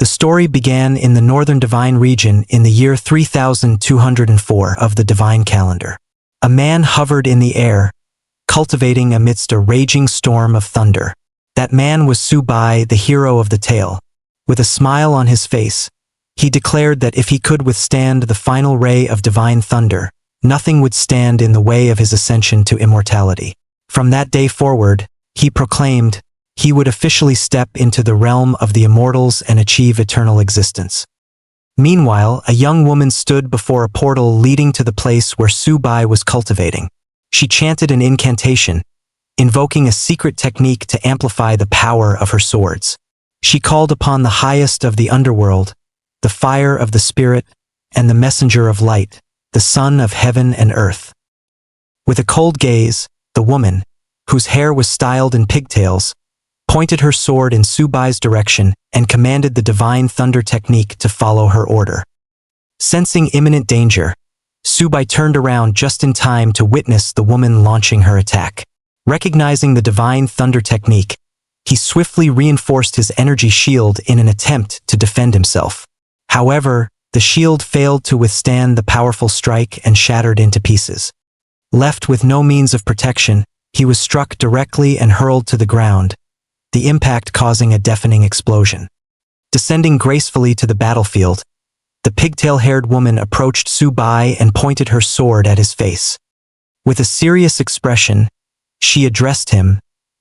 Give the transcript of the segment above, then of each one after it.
The story began in the northern divine region in the year 3204 of the divine calendar. A man hovered in the air, cultivating amidst a raging storm of thunder. That man was Subai, the hero of the tale. With a smile on his face, he declared that if he could withstand the final ray of divine thunder, nothing would stand in the way of his ascension to immortality. From that day forward, he proclaimed, he would officially step into the realm of the immortals and achieve eternal existence. Meanwhile, a young woman stood before a portal leading to the place where Subai was cultivating. She chanted an incantation, invoking a secret technique to amplify the power of her swords. She called upon the highest of the underworld, the fire of the spirit, and the messenger of light, the son of heaven and earth. With a cold gaze, the woman, whose hair was styled in pigtails, pointed her sword in Subai's direction and commanded the divine thunder technique to follow her order. Sensing imminent danger, Subai turned around just in time to witness the woman launching her attack. Recognizing the divine thunder technique, he swiftly reinforced his energy shield in an attempt to defend himself. However, the shield failed to withstand the powerful strike and shattered into pieces. Left with no means of protection, he was struck directly and hurled to the ground, the impact causing a deafening explosion. Descending gracefully to the battlefield, the pigtail-haired woman approached Subai and pointed her sword at his face. With a serious expression, she addressed him,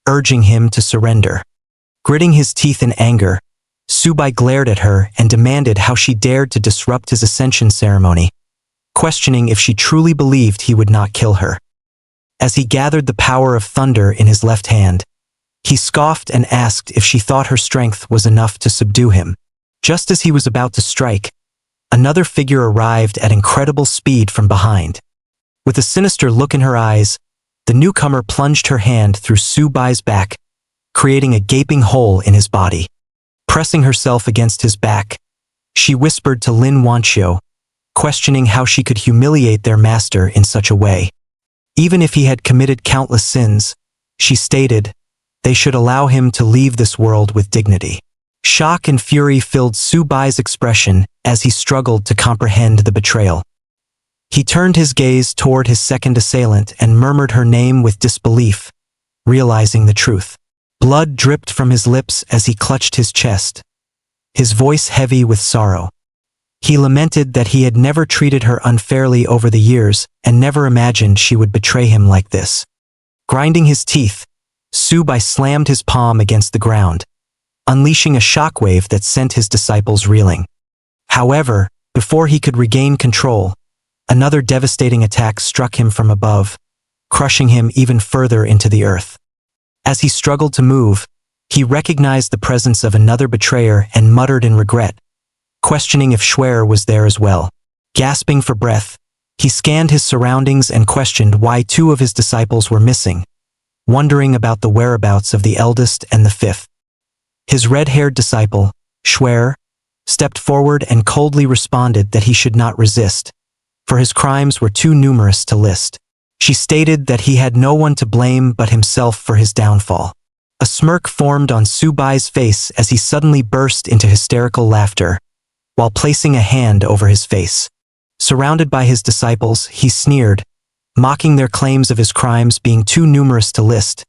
urging him to surrender. Gritting his teeth in anger, Subai glared at her and demanded how she dared to disrupt his ascension ceremony, questioning if she truly believed he would not kill her. As he gathered the power of thunder in his left hand, he scoffed and asked if she thought her strength was enough to subdue him. Just as he was about to strike, another figure arrived at incredible speed from behind. With a sinister look in her eyes, the newcomer plunged her hand through Subai's back, creating a gaping hole in his body. Pressing herself against his back, she whispered to Lin Wanqiu, questioning how she could humiliate their master in such a way. Even if he had committed countless sins, she stated, they should allow him to leave this world with dignity. Shock and fury filled Subai's expression as he struggled to comprehend the betrayal. He turned his gaze toward his second assailant and murmured her name with disbelief, realizing the truth. Blood dripped from his lips as he clutched his chest, his voice heavy with sorrow. He lamented that he had never treated her unfairly over the years and never imagined she would betray him like this. Grinding his teeth, Subai slammed his palm against the ground, unleashing a shockwave that sent his disciples reeling. However, before he could regain control, another devastating attack struck him from above, crushing him even further into the earth. As he struggled to move, he recognized the presence of another betrayer and muttered in regret, questioning if Schwer was there as well. Gasping for breath, he scanned his surroundings and questioned why two of his disciples were missing, wondering about the whereabouts of the eldest and the fifth. His red-haired disciple, Schwer, stepped forward and coldly responded that he should not resist, for his crimes were too numerous to list. She stated that he had no one to blame but himself for his downfall. A smirk formed on Subai's face as he suddenly burst into hysterical laughter, while placing a hand over his face. Surrounded by his disciples, he sneered, mocking their claims of his crimes being too numerous to list,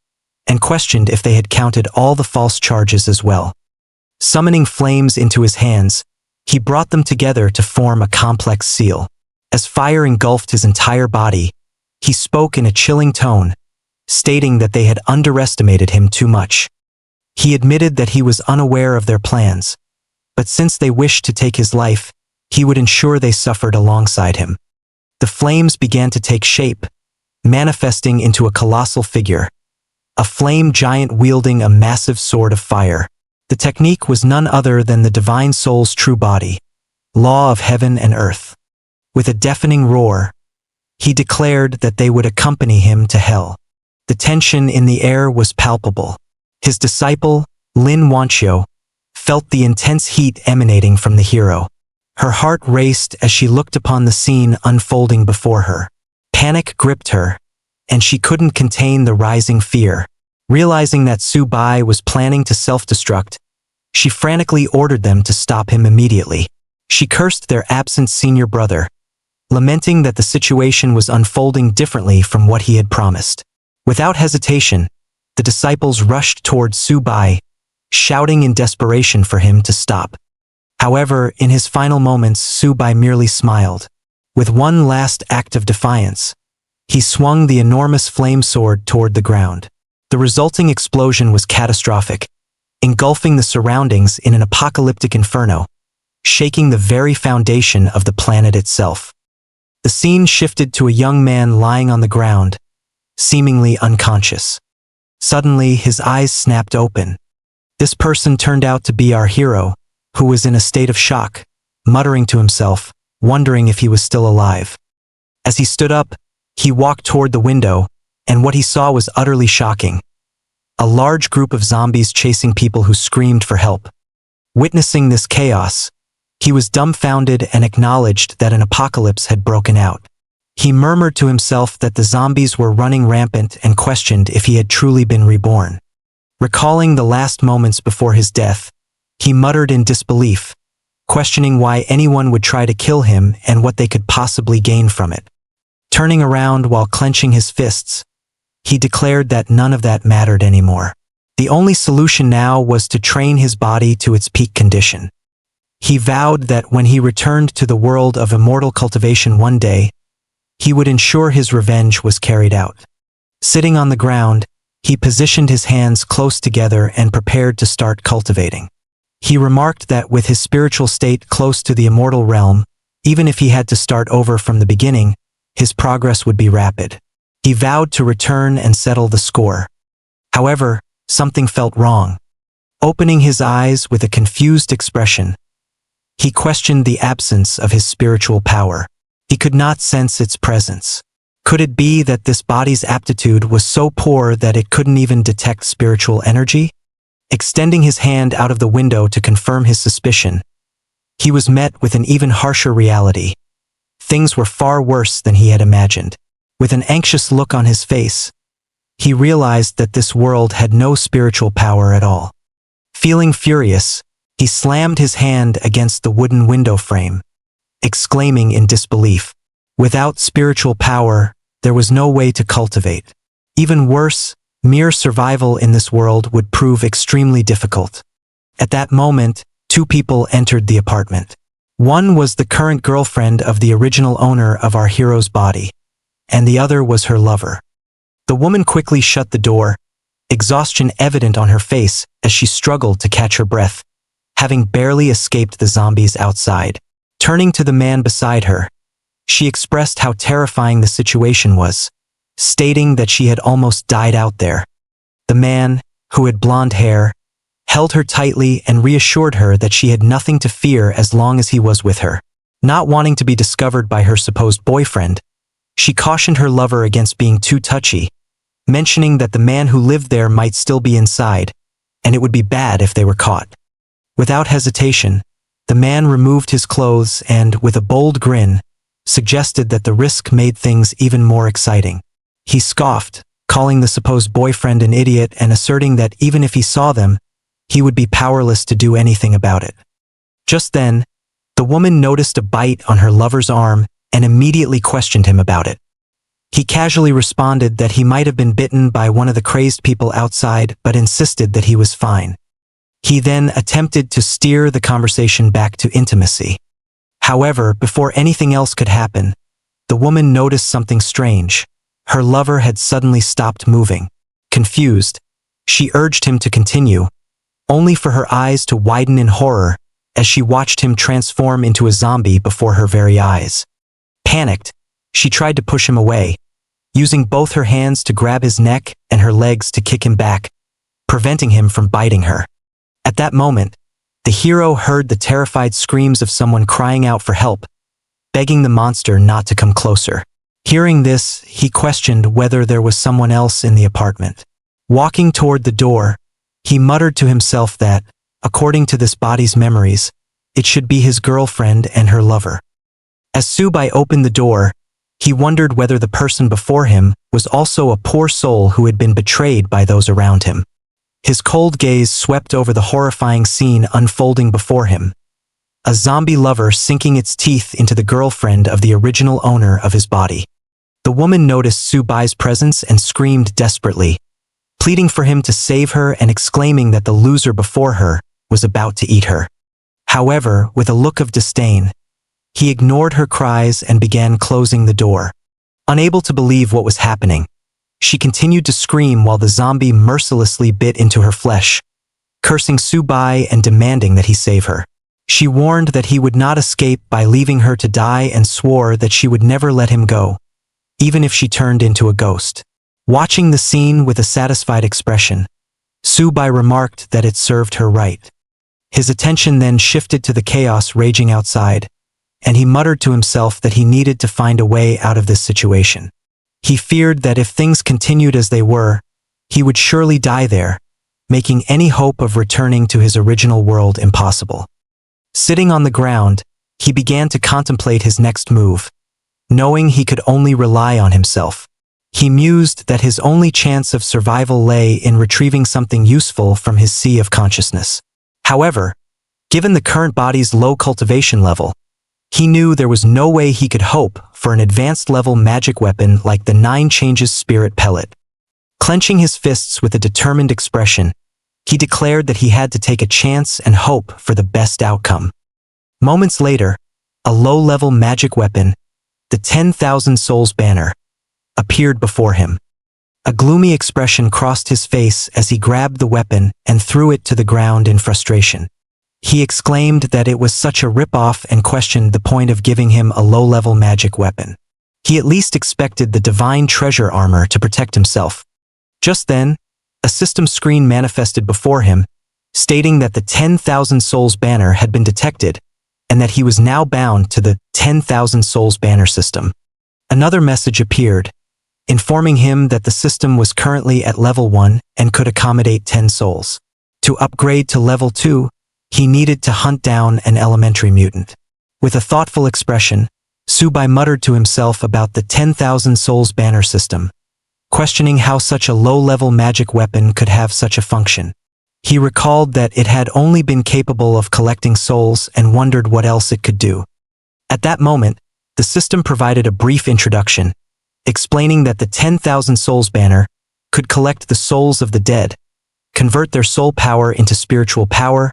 and questioned if they had counted all the false charges as well. Summoning flames into his hands, he brought them together to form a complex seal. As fire engulfed his entire body, he spoke in a chilling tone, stating that they had underestimated him too much. He admitted that he was unaware of their plans, but since they wished to take his life, he would ensure they suffered alongside him. The flames began to take shape, manifesting into a colossal figure, a flame giant wielding a massive sword of fire. The technique was none other than the divine soul's true body, law of heaven and earth. With a deafening roar, he declared that they would accompany him to hell. The tension in the air was palpable. His disciple, Lin Wanqiu, felt the intense heat emanating from the hero. Her heart raced as she looked upon the scene unfolding before her. Panic gripped her, and she couldn't contain the rising fear. Realizing that Subai was planning to self-destruct, She frantically ordered them to stop him immediately. She cursed their absent senior brother, lamenting that the situation was unfolding differently from what he had promised. Without hesitation, the disciples rushed toward Subai, shouting in desperation for him to stop. However, in his final moments, Subai merely smiled. With one last act of defiance, he swung the enormous flame sword toward the ground. The resulting explosion was catastrophic, engulfing the surroundings in an apocalyptic inferno, shaking the very foundation of the planet itself. The scene shifted to a young man lying on the ground, seemingly unconscious. Suddenly, his eyes snapped open. This person turned out to be our hero, who was in a state of shock, muttering to himself, wondering if he was still alive. As he stood up, he walked toward the window, and what he saw was utterly shocking. A large group of zombies chasing people who screamed for help. Witnessing this chaos, he was dumbfounded and acknowledged that an apocalypse had broken out. He murmured to himself that the zombies were running rampant and questioned if he had truly been reborn. Recalling the last moments before his death, he muttered in disbelief, questioning why anyone would try to kill him and what they could possibly gain from it. Turning around while clenching his fists, he declared that none of that mattered anymore. The only solution now was to train his body to its peak condition. He vowed that when he returned to the world of immortal cultivation one day, he would ensure his revenge was carried out. Sitting on the ground, he positioned his hands close together and prepared to start cultivating. He remarked that with his spiritual state close to the immortal realm, even if he had to start over from the beginning, his progress would be rapid. He vowed to return and settle the score. However, something felt wrong. Opening his eyes with a confused expression, he questioned the absence of his spiritual power. He could not sense its presence. Could it be that this body's aptitude was so poor that it couldn't even detect spiritual energy? Extending his hand out of the window to confirm his suspicion, he was met with an even harsher reality. Things were far worse than he had imagined. With an anxious look on his face, he realized that this world had no spiritual power at all. Feeling furious, he slammed his hand against the wooden window frame, exclaiming in disbelief, "Without spiritual power, there was no way to cultivate. Even worse, mere survival in this world would prove extremely difficult." At that moment, two people entered the apartment. One was the current girlfriend of the original owner of our hero's body, and the other was her lover. The woman quickly shut the door, exhaustion evident on her face as she struggled to catch her breath, having barely escaped the zombies outside. Turning to the man beside her, she expressed how terrifying the situation was, stating that she had almost died out there. The man, who had blonde hair, held her tightly and reassured her that she had nothing to fear as long as he was with her. Not wanting to be discovered by her supposed boyfriend, she cautioned her lover against being too touchy, mentioning that the man who lived there might still be inside, and it would be bad if they were caught. Without hesitation, the man removed his clothes and, with a bold grin, suggested that the risk made things even more exciting. He scoffed, calling the supposed boyfriend an idiot and asserting that even if he saw them, he would be powerless to do anything about it. Just then, the woman noticed a bite on her lover's arm and immediately questioned him about it. He casually responded that he might have been bitten by one of the crazed people outside, but insisted that he was fine. He then attempted to steer the conversation back to intimacy. However, before anything else could happen, the woman noticed something strange. Her lover had suddenly stopped moving. Confused, she urged him to continue, only for her eyes to widen in horror as she watched him transform into a zombie before her very eyes. Panicked, she tried to push him away, using both her hands to grab his neck and her legs to kick him back, preventing him from biting her. At that moment, the hero heard the terrified screams of someone crying out for help, begging the monster not to come closer. Hearing this, he questioned whether there was someone else in the apartment. Walking toward the door, he muttered to himself that, according to this body's memories, it should be his girlfriend and her lover. As Subai opened the door, he wondered whether the person before him was also a poor soul who had been betrayed by those around him. His cold gaze swept over the horrifying scene unfolding before him. A zombie lover sinking its teeth into the girlfriend of the original owner of his body. The woman noticed Su-bai's presence and screamed desperately, pleading for him to save her and exclaiming that the loser before her was about to eat her. However, with a look of disdain, he ignored her cries and began closing the door. Unable to believe what was happening, she continued to scream while the zombie mercilessly bit into her flesh, cursing Su-bai and demanding that he save her. She warned that he would not escape by leaving her to die and swore that she would never let him go, even if she turned into a ghost. Watching the scene with a satisfied expression, Su-bai remarked that it served her right. His attention then shifted to the chaos raging outside, and he muttered to himself that he needed to find a way out of this situation. He feared that if things continued as they were, he would surely die there, making any hope of returning to his original world impossible. Sitting on the ground, he began to contemplate his next move, knowing he could only rely on himself. He mused that his only chance of survival lay in retrieving something useful from his sea of consciousness. However, given the current body's low cultivation level, he knew there was no way he could hope for an advanced-level magic weapon like the 9 Changes Spirit Pellet. Clenching his fists with a determined expression, he declared that he had to take a chance and hope for the best outcome. Moments later, a low-level magic weapon, the 10,000 Souls Banner, appeared before him. A gloomy expression crossed his face as he grabbed the weapon and threw it to the ground in frustration. He exclaimed that it was such a rip-off and questioned the point of giving him a low-level magic weapon. He at least expected the divine treasure armor to protect himself. Just then, a system screen manifested before him, stating that the 10,000 Souls Banner had been detected and that he was now bound to the 10,000 Souls Banner system. Another message appeared, informing him that the system was currently at level 1 and could accommodate 10 souls. To upgrade to level 2, he needed to hunt down an elementary mutant. With a thoughtful expression, Su-bai muttered to himself about the 10,000 Souls Banner system, questioning how such a low-level magic weapon could have such a function. He recalled that it had only been capable of collecting souls and wondered what else it could do. At that moment, the system provided a brief introduction, explaining that the 10,000 Souls Banner could collect the souls of the dead, convert their soul power into spiritual power,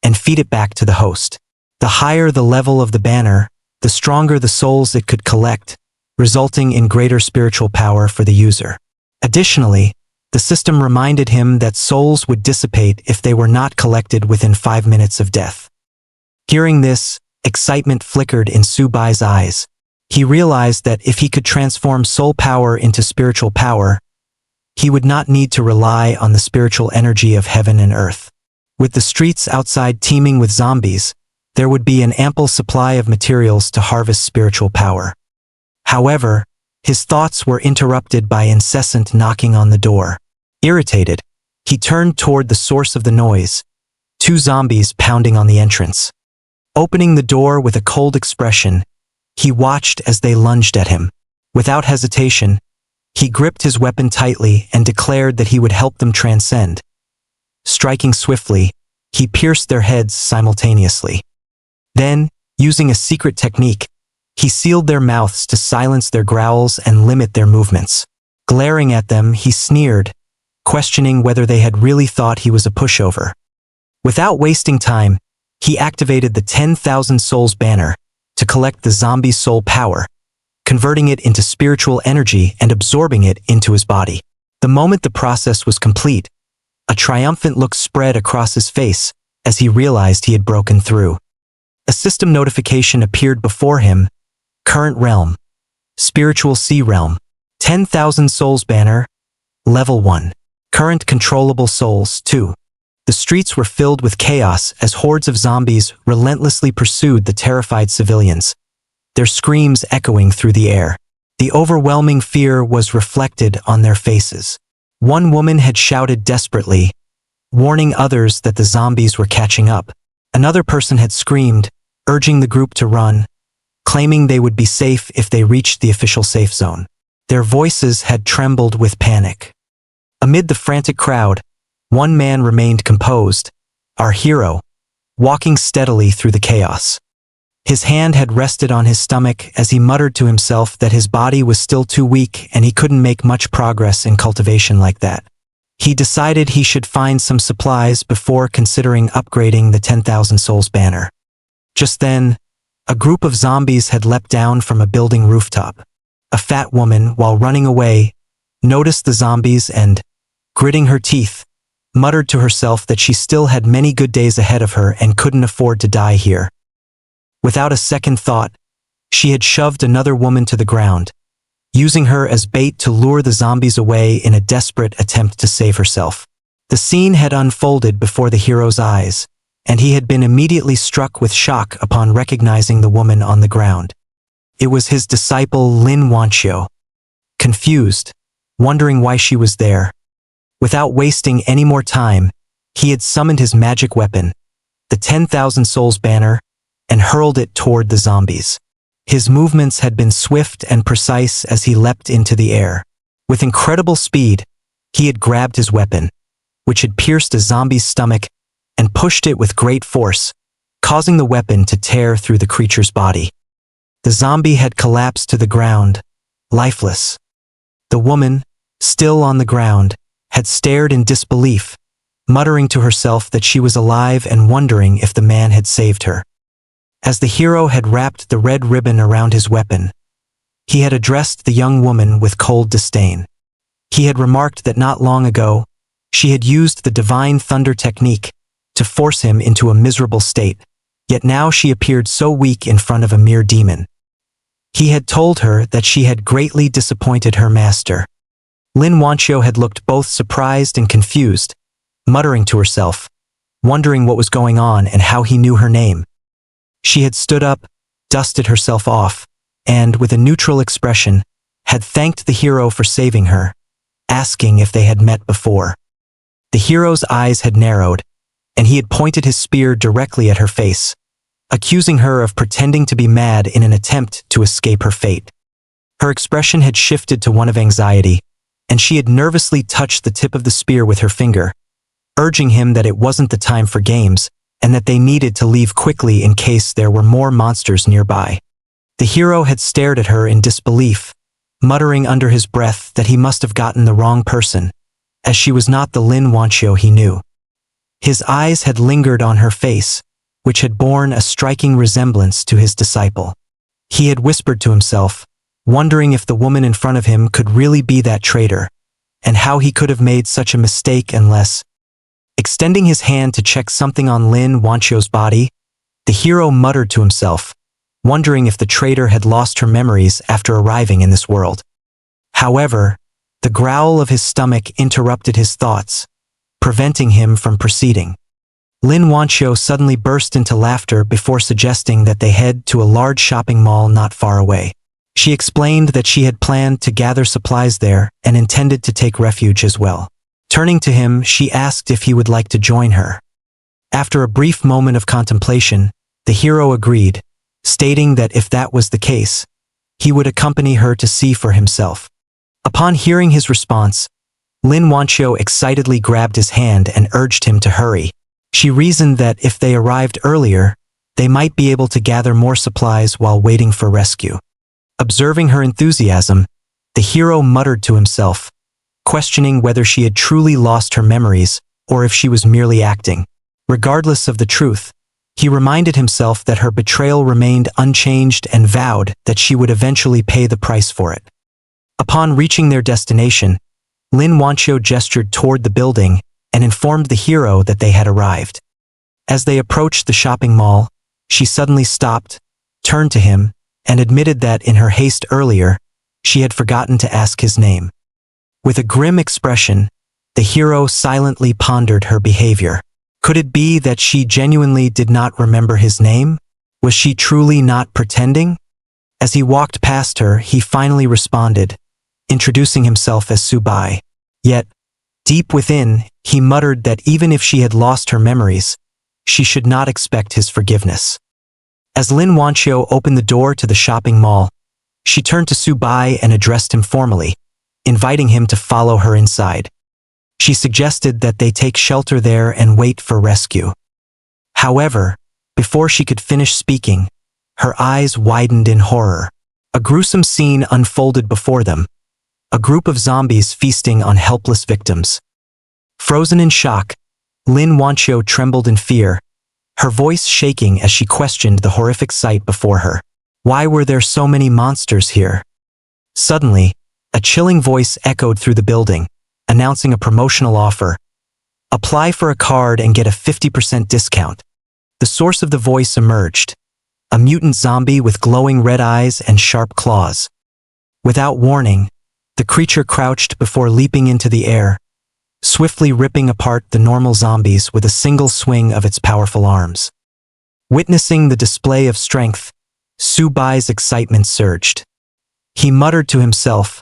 and feed it back to the host. The higher the level of the banner, the stronger the souls it could collect, resulting in greater spiritual power for the user. Additionally, the system reminded him that souls would dissipate if they were not collected within 5 minutes of death. Hearing this, excitement flickered in Su-bai's eyes. He realized that if he could transform soul power into spiritual power, he would not need to rely on the spiritual energy of heaven and earth. With the streets outside teeming with zombies, there would be an ample supply of materials to harvest spiritual power. However, his thoughts were interrupted by incessant knocking on the door. Irritated, he turned toward the source of the noise, 2 zombies pounding on the entrance. Opening the door with a cold expression, he watched as they lunged at him. Without hesitation, he gripped his weapon tightly and declared that he would help them transcend. Striking swiftly, he pierced their heads simultaneously. Then, using a secret technique, he sealed their mouths to silence their growls and limit their movements. Glaring at them, he sneered, questioning whether they had really thought he was a pushover. Without wasting time, he activated the 10,000 Souls Banner to collect the zombie's soul power, converting it into spiritual energy and absorbing it into his body. The moment the process was complete, a triumphant look spread across his face as he realized he had broken through. A system notification appeared before him, Current Realm, Spiritual Sea Realm, 10,000 Souls Banner, Level 1. Current Controllable Souls 2. The streets were filled with chaos as hordes of zombies relentlessly pursued the terrified civilians, their screams echoing through the air. The overwhelming fear was reflected on their faces. One woman had shouted desperately, warning others that the zombies were catching up. Another person had screamed, urging the group to run, claiming they would be safe if they reached the official safe zone. Their voices had trembled with panic. Amid the frantic crowd, One man remained composed, our hero, walking steadily through the chaos. His hand had rested on his stomach as he muttered to himself that his body was still too weak and he couldn't make much progress in cultivation like that. He decided he should find some supplies before considering upgrading the 10,000 souls banner. Just then, a group of zombies had leapt down from a building rooftop. A fat woman, while running away, noticed the zombies and, gritting her teeth, muttered to herself that she still had many good days ahead of her and couldn't afford to die here. Without a second thought, she had shoved another woman to the ground, using her as bait to lure the zombies away in a desperate attempt to save herself. The scene had unfolded before the hero's eyes, and he had been immediately struck with shock upon recognizing the woman on the ground. It was his disciple Lin Wanqiu. Confused, wondering why she was there, without wasting any more time, he had summoned his magic weapon, the 10,000 souls banner, and hurled it toward the zombies. His movements had been swift and precise as he leapt into the air. With incredible speed, he had grabbed his weapon, which had pierced a zombie's stomach, and pushed it with great force, causing the weapon to tear through the creature's body. The zombie had collapsed to the ground, lifeless. The woman, still on the ground, had stared in disbelief, muttering to herself that she was alive and wondering if the man had saved her. As the hero had wrapped the red ribbon around his weapon, he had addressed the young woman with cold disdain. He had remarked that not long ago, she had used the divine thunder technique to force him into a miserable state, yet now she appeared so weak in front of a mere demon. He had told her that she had greatly disappointed her master. Lin Wanqiu had looked both surprised and confused, muttering to herself, wondering what was going on and how he knew her name. She had stood up, dusted herself off, and, with a neutral expression, had thanked the hero for saving her, asking if they had met before. The hero's eyes had narrowed, and he had pointed his spear directly at her face, accusing her of pretending to be mad in an attempt to escape her fate. Her expression had shifted to one of anxiety, and she had nervously touched the tip of the spear with her finger, urging him that it wasn't the time for games, and that they needed to leave quickly in case there were more monsters nearby. The hero had stared at her in disbelief, muttering under his breath that he must have gotten the wrong person, as she was not the Lin Wanqiu he knew. His eyes had lingered on her face, which had borne a striking resemblance to his disciple. He had whispered to himself, wondering if the woman in front of him could really be that traitor, and how he could have made such a mistake unless... Extending his hand to check something on Lin Wanqiu's body, the hero muttered to himself, wondering if the traitor had lost her memories after arriving in this world. However, the growl of his stomach interrupted his thoughts, preventing him from proceeding. Lin Wanqiu suddenly burst into laughter before suggesting that they head to a large shopping mall not far away. She explained that she had planned to gather supplies there and intended to take refuge as well. Turning to him, she asked if he would like to join her. After a brief moment of contemplation, the hero agreed, stating that if that was the case, he would accompany her to see for himself. Upon hearing his response, Lin Wanqiu excitedly grabbed his hand and urged him to hurry. She reasoned that if they arrived earlier, they might be able to gather more supplies while waiting for rescue. Observing her enthusiasm, the hero muttered to himself, questioning whether she had truly lost her memories or if she was merely acting. Regardless of the truth, he reminded himself that her betrayal remained unchanged and vowed that she would eventually pay the price for it. Upon reaching their destination, Lin Wanqiu gestured toward the building and informed the hero that they had arrived. As they approached the shopping mall, she suddenly stopped, turned to him, and admitted that in her haste earlier, she had forgotten to ask his name. With a grim expression, the hero silently pondered her behavior. Could it be that she genuinely did not remember his name? Was she truly not pretending? As he walked past her, he finally responded, introducing himself as Subai. Yet, deep within, he muttered that even if she had lost her memories, she should not expect his forgiveness. As Lin Wanqiu opened the door to the shopping mall, she turned to Subai and addressed him formally, inviting him to follow her inside. She suggested that they take shelter there and wait for rescue. However, before she could finish speaking, her eyes widened in horror. A gruesome scene unfolded before them. A group of zombies feasting on helpless victims. Frozen in shock, Lin Wanqiu trembled in fear, her voice shaking as she questioned the horrific sight before her. Why were there so many monsters here? Suddenly, a chilling voice echoed through the building, announcing a promotional offer. Apply for a card and get a 50% discount. The source of the voice emerged. A mutant zombie with glowing red eyes and sharp claws. Without warning, the creature crouched before leaping into the air, swiftly ripping apart the normal zombies with a single swing of its powerful arms. Witnessing the display of strength, Su Bai's excitement surged. He muttered to himself,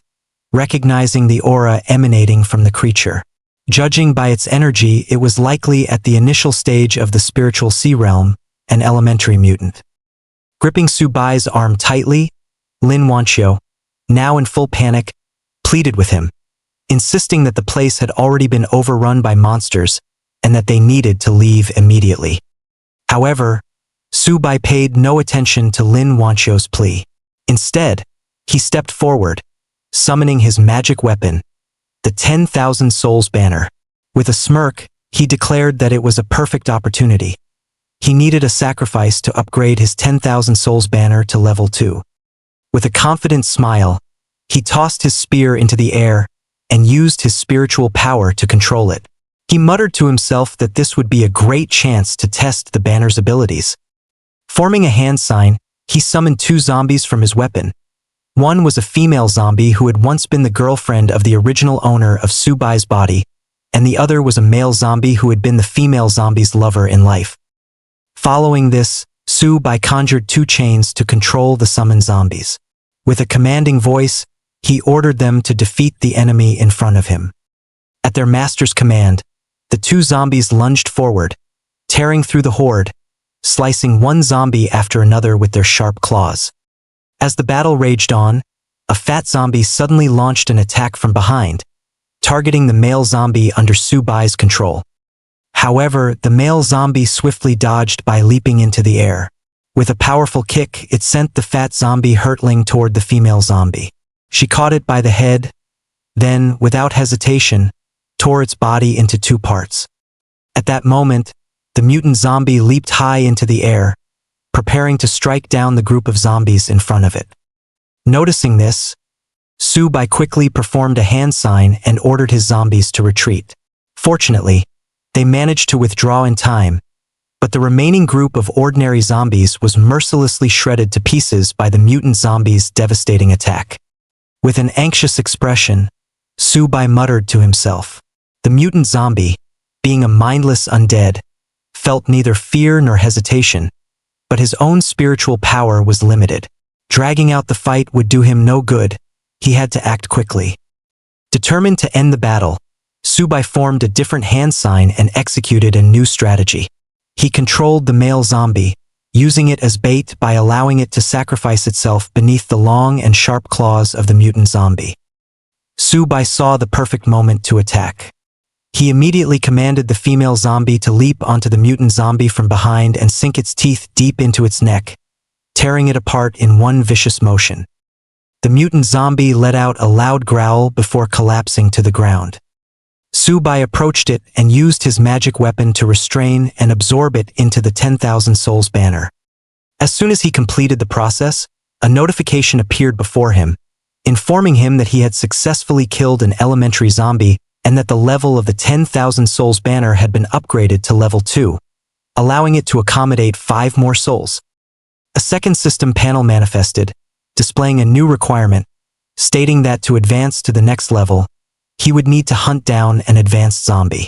recognizing the aura emanating from the creature. Judging by its energy, it was likely at the initial stage of the spiritual sea realm, an elementary mutant. Gripping Su Bai's arm tightly, Lin Wanqiu, now in full panic, pleaded with him, insisting that the place had already been overrun by monsters and that they needed to leave immediately. However, Su Bai paid no attention to Lin Wanqiu's plea. Instead, he stepped forward, summoning his magic weapon, the 10,000 Souls banner. With a smirk, he declared that it was a perfect opportunity. He needed a sacrifice to upgrade his 10,000 Souls banner to level 2. With a confident smile, he tossed his spear into the air and used his spiritual power to control it. He muttered to himself that this would be a great chance to test the banner's abilities. Forming a hand sign, he summoned 2 zombies from his weapon. One was a female zombie who had once been the girlfriend of the original owner of Su Bai's body, and the other was a male zombie who had been the female zombie's lover in life. Following this, Su Bai conjured 2 chains to control the summoned zombies. With a commanding voice, he ordered them to defeat the enemy in front of him. At their master's command, the 2 zombies lunged forward, tearing through the horde, slicing one zombie after another with their sharp claws. As the battle raged on, a fat zombie suddenly launched an attack from behind, targeting the male zombie under Su Bai's control. However, the male zombie swiftly dodged by leaping into the air. With a powerful kick, it sent the fat zombie hurtling toward the female zombie. She caught it by the head, then, without hesitation, tore its body into 2 parts. At that moment, the mutant zombie leaped high into the air, preparing to strike down the group of zombies in front of it. Noticing this, Su Bai quickly performed a hand sign and ordered his zombies to retreat. Fortunately, they managed to withdraw in time, but the remaining group of ordinary zombies was mercilessly shredded to pieces by the mutant zombies' devastating attack. With an anxious expression, Su Bai muttered to himself. The mutant zombie, being a mindless undead, felt neither fear nor hesitation, but his own spiritual power was limited. Dragging out the fight would do him no good. He had to act quickly. Determined to end the battle, Su Bai formed a different hand sign and executed a new strategy. He controlled the male zombie, using it as bait by allowing it to sacrifice itself beneath the long and sharp claws of the mutant zombie. Su Bai saw the perfect moment to attack. He immediately commanded the female zombie to leap onto the mutant zombie from behind and sink its teeth deep into its neck, tearing it apart in one vicious motion. The mutant zombie let out a loud growl before collapsing to the ground. Su Bai approached it and used his magic weapon to restrain and absorb it into the 10,000 Souls banner. As soon as he completed the process, a notification appeared before him, informing him that he had successfully killed an elementary zombie and that the level of the 10,000 Souls banner had been upgraded to level 2, allowing it to accommodate 5 more souls. A second system panel manifested, displaying a new requirement, stating that to advance to the next level, he would need to hunt down an advanced zombie.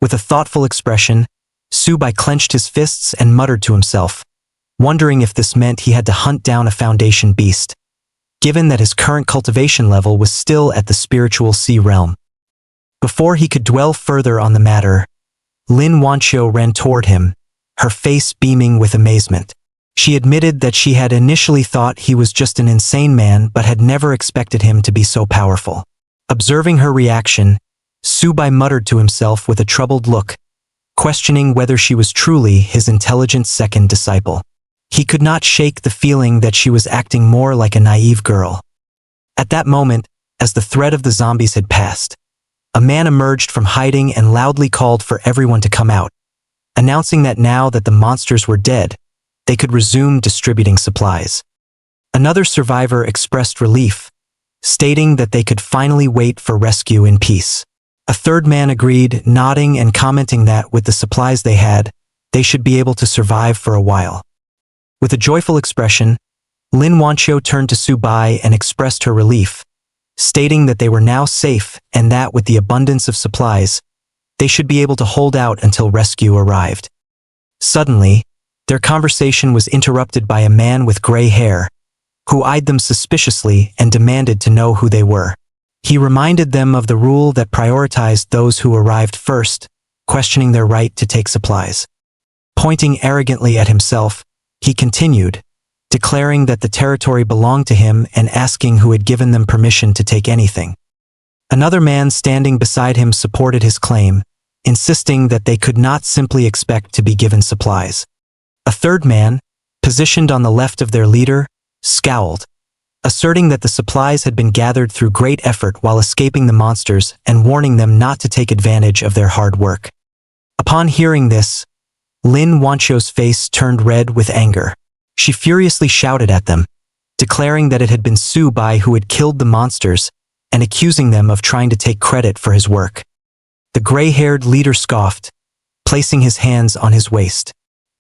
With a thoughtful expression, Su Bai clenched his fists and muttered to himself, wondering if this meant he had to hunt down a foundation beast, given that his current cultivation level was still at the spiritual sea realm. Before he could dwell further on the matter, Lin Wanqiu ran toward him, her face beaming with amazement. She admitted that she had initially thought he was just an insane man but had never expected him to be so powerful. Observing her reaction, Subai muttered to himself with a troubled look, questioning whether she was truly his intelligent second disciple. He could not shake the feeling that she was acting more like a naive girl. At that moment, as the threat of the zombies had passed, a man emerged from hiding and loudly called for everyone to come out, announcing that now that the monsters were dead, they could resume distributing supplies. Another survivor expressed relief, stating that they could finally wait for rescue in peace. A third man agreed, nodding and commenting that with the supplies they had, they should be able to survive for a while. With a joyful expression, Lin Wanqiu turned to Subai and expressed her relief, stating that they were now safe and that with the abundance of supplies, they should be able to hold out until rescue arrived. Suddenly, their conversation was interrupted by a man with gray hair, who eyed them suspiciously and demanded to know who they were. He reminded them of the rule that prioritized those who arrived first, questioning their right to take supplies. Pointing arrogantly at himself, he continued, declaring that the territory belonged to him and asking who had given them permission to take anything. Another man standing beside him supported his claim, insisting that they could not simply expect to be given supplies. A third man, positioned on the left of their leader, scowled, asserting that the supplies had been gathered through great effort while escaping the monsters and warning them not to take advantage of their hard work. Upon hearing this, Lin Wanqiu's face turned red with anger. She furiously shouted at them, declaring that it had been Subai who had killed the monsters and accusing them of trying to take credit for his work. The gray-haired leader scoffed, placing his hands on his waist.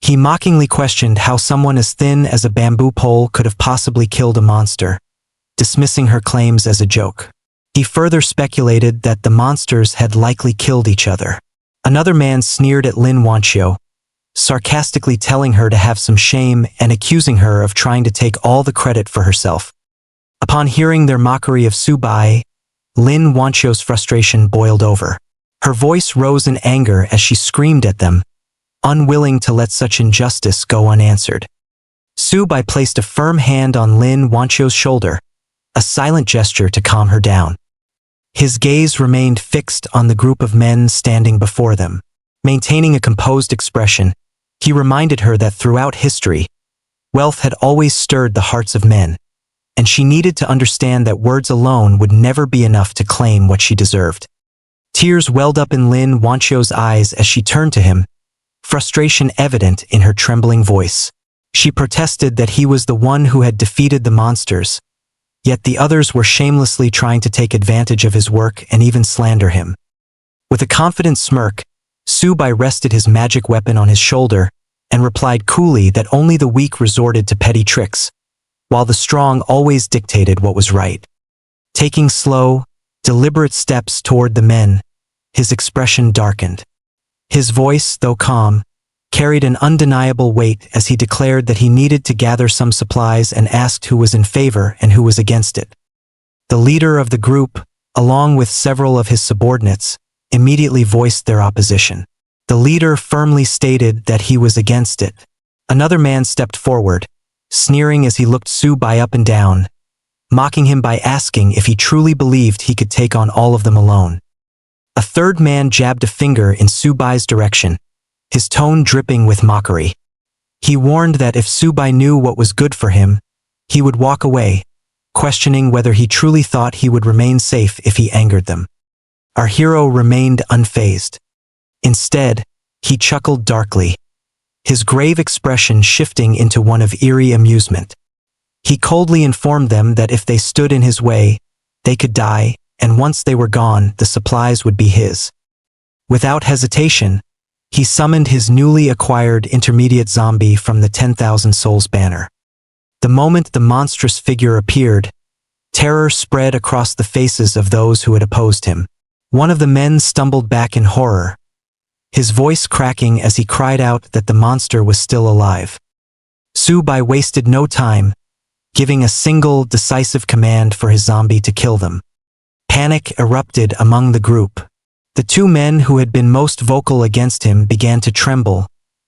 He mockingly questioned how someone as thin as a bamboo pole could have possibly killed a monster, dismissing her claims as a joke. He further speculated that the monsters had likely killed each other. Another man sneered at Lin Wanqiu, sarcastically telling her to have some shame and accusing her of trying to take all the credit for herself. Upon hearing their mockery of Subai, Lin Wanqiu's frustration boiled over. Her voice rose in anger as she screamed at them, unwilling to let such injustice go unanswered. Subai placed a firm hand on Lin Wanqiu's shoulder, a silent gesture to calm her down. His gaze remained fixed on the group of men standing before them. Maintaining a composed expression, he reminded her that throughout history, wealth had always stirred the hearts of men, and she needed to understand that words alone would never be enough to claim what she deserved. Tears welled up in Lin Wanqiu's eyes as she turned to him, frustration evident in her trembling voice. She protested that he was the one who had defeated the monsters, yet the others were shamelessly trying to take advantage of his work and even slander him. With a confident smirk, Subai rested his magic weapon on his shoulder and replied coolly that only the weak resorted to petty tricks, while the strong always dictated what was right. Taking slow, deliberate steps toward the men, his expression darkened. His voice, though calm, carried an undeniable weight as he declared that he needed to gather some supplies and asked who was in favor and who was against it. The leader of the group, along with several of his subordinates, immediately voiced their opposition. The leader firmly stated that he was against it. Another man stepped forward, sneering as he looked Subai up and down, mocking him by asking if he truly believed he could take on all of them alone. A third man jabbed a finger in Subai's direction, his tone dripping with mockery. He warned that if Subai knew what was good for him, he would walk away, questioning whether he truly thought he would remain safe if he angered them. Our hero remained unfazed. Instead, he chuckled darkly, his grave expression shifting into one of eerie amusement. He coldly informed them that if they stood in his way, they could die, and once they were gone, the supplies would be his. Without hesitation, he summoned his newly acquired intermediate zombie from the 10,000 Souls banner. The moment the monstrous figure appeared, terror spread across the faces of those who had opposed him. One of the men stumbled back in horror, his voice cracking as he cried out that the monster was still alive. Subai wasted no time, giving a single, decisive command for his zombie to kill them. Panic erupted among the group. The two men who had been most vocal against him began to tremble,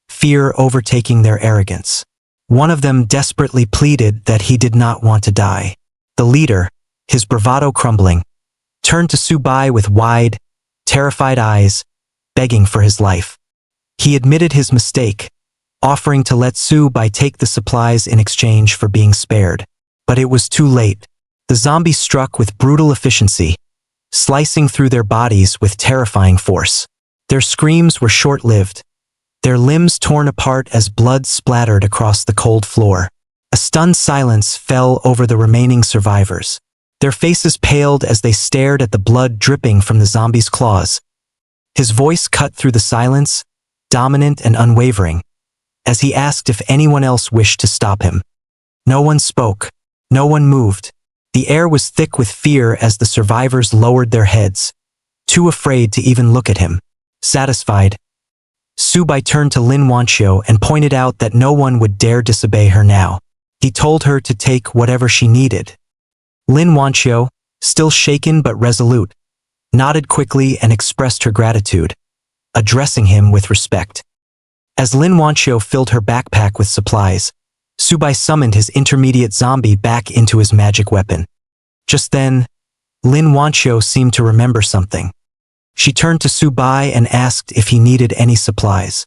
fear overtaking their arrogance. One of them desperately pleaded that he did not want to die. The leader, his bravado crumbling, turned to Subai with wide, terrified eyes, begging for his life. He admitted his mistake, offering to let Su-bai take the supplies in exchange for being spared. But it was too late. The zombies struck with brutal efficiency, slicing through their bodies with terrifying force. Their screams were short-lived, their limbs torn apart as blood splattered across the cold floor. A stunned silence fell over the remaining survivors. Their faces paled as they stared at the blood dripping from the zombie's claws. His voice cut through the silence, dominant and unwavering, as he asked if anyone else wished to stop him. No one spoke. No one moved. The air was thick with fear as the survivors lowered their heads, too afraid to even look at him. Satisfied, Su-bai turned to Lin Wanxiu and pointed out that no one would dare disobey her now. He told her to take whatever she needed. Lin Wanxiu, still shaken but resolute, nodded quickly and expressed her gratitude, addressing him with respect. As Lin Wanxiu filled her backpack with supplies, Su-bai summoned his intermediate zombie back into his magic weapon. Just then, Lin Wanxiu seemed to remember something. She turned to Su-bai and asked if he needed any supplies.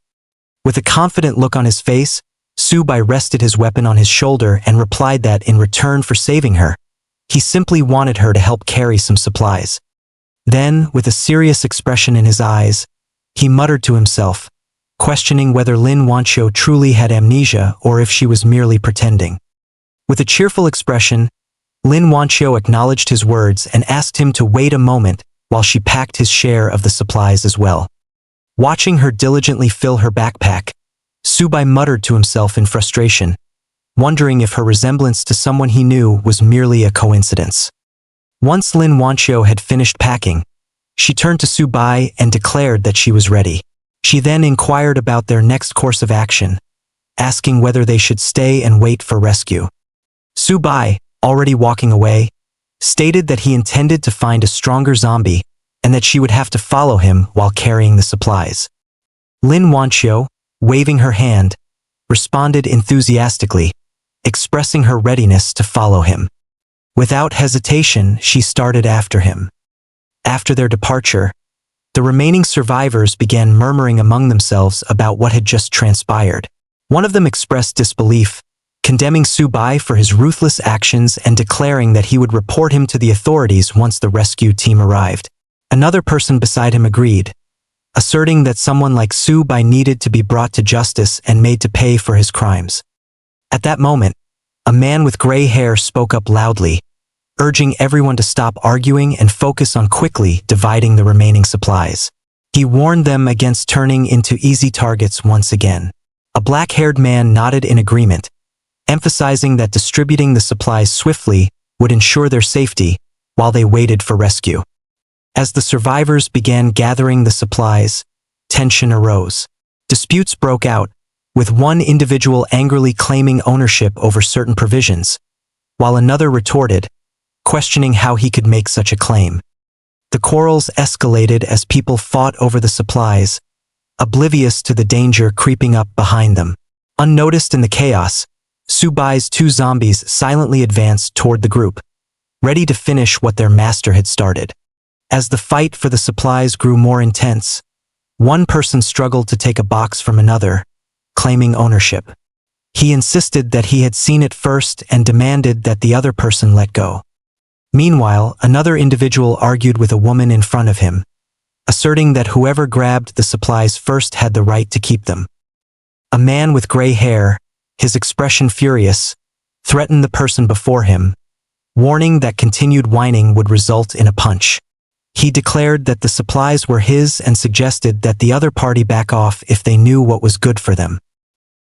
With a confident look on his face, Su-bai rested his weapon on his shoulder and replied that in return for saving her, he simply wanted her to help carry some supplies. Then, with a serious expression in his eyes, he muttered to himself, questioning whether Lin Wanxiu truly had amnesia or if she was merely pretending. With a cheerful expression, Lin Wanxiu acknowledged his words and asked him to wait a moment while she packed his share of the supplies as well. Watching her diligently fill her backpack, Su-bai muttered to himself in frustration, wondering if her resemblance to someone he knew was merely a coincidence. Once Lin Wanxiu had finished packing, she turned to Su-bai and declared that she was ready. She then inquired about their next course of action, asking whether they should stay and wait for rescue. Su-bai, already walking away, stated that he intended to find a stronger zombie and that she would have to follow him while carrying the supplies. Lin Wanxiu, waving her hand, responded enthusiastically, expressing her readiness to follow him. Without hesitation, she started after him. After their departure, the remaining survivors began murmuring among themselves about what had just transpired. One of them expressed disbelief, condemning Su-bai for his ruthless actions and declaring that he would report him to the authorities once the rescue team arrived. Another person beside him agreed, asserting that someone like Su-bai needed to be brought to justice and made to pay for his crimes. At that moment, a man with gray hair spoke up loudly, urging everyone to stop arguing and focus on quickly dividing the remaining supplies. He warned them against turning into easy targets once again. A black-haired man nodded in agreement, emphasizing that distributing the supplies swiftly would ensure their safety while they waited for rescue. As the survivors began gathering the supplies, tension arose. Disputes broke out, with one individual angrily claiming ownership over certain provisions, while another retorted, questioning how he could make such a claim. The quarrels escalated as people fought over the supplies, oblivious to the danger creeping up behind them. Unnoticed in the chaos, Su-bai's two zombies silently advanced toward the group, ready to finish what their master had started. As the fight for the supplies grew more intense, one person struggled to take a box from another, claiming ownership. He insisted that he had seen it first and demanded that the other person let go. Meanwhile, another individual argued with a woman in front of him, asserting that whoever grabbed the supplies first had the right to keep them. A man with gray hair, his expression furious, threatened the person before him, warning that continued whining would result in a punch. He declared that the supplies were his and suggested that the other party back off if they knew what was good for them.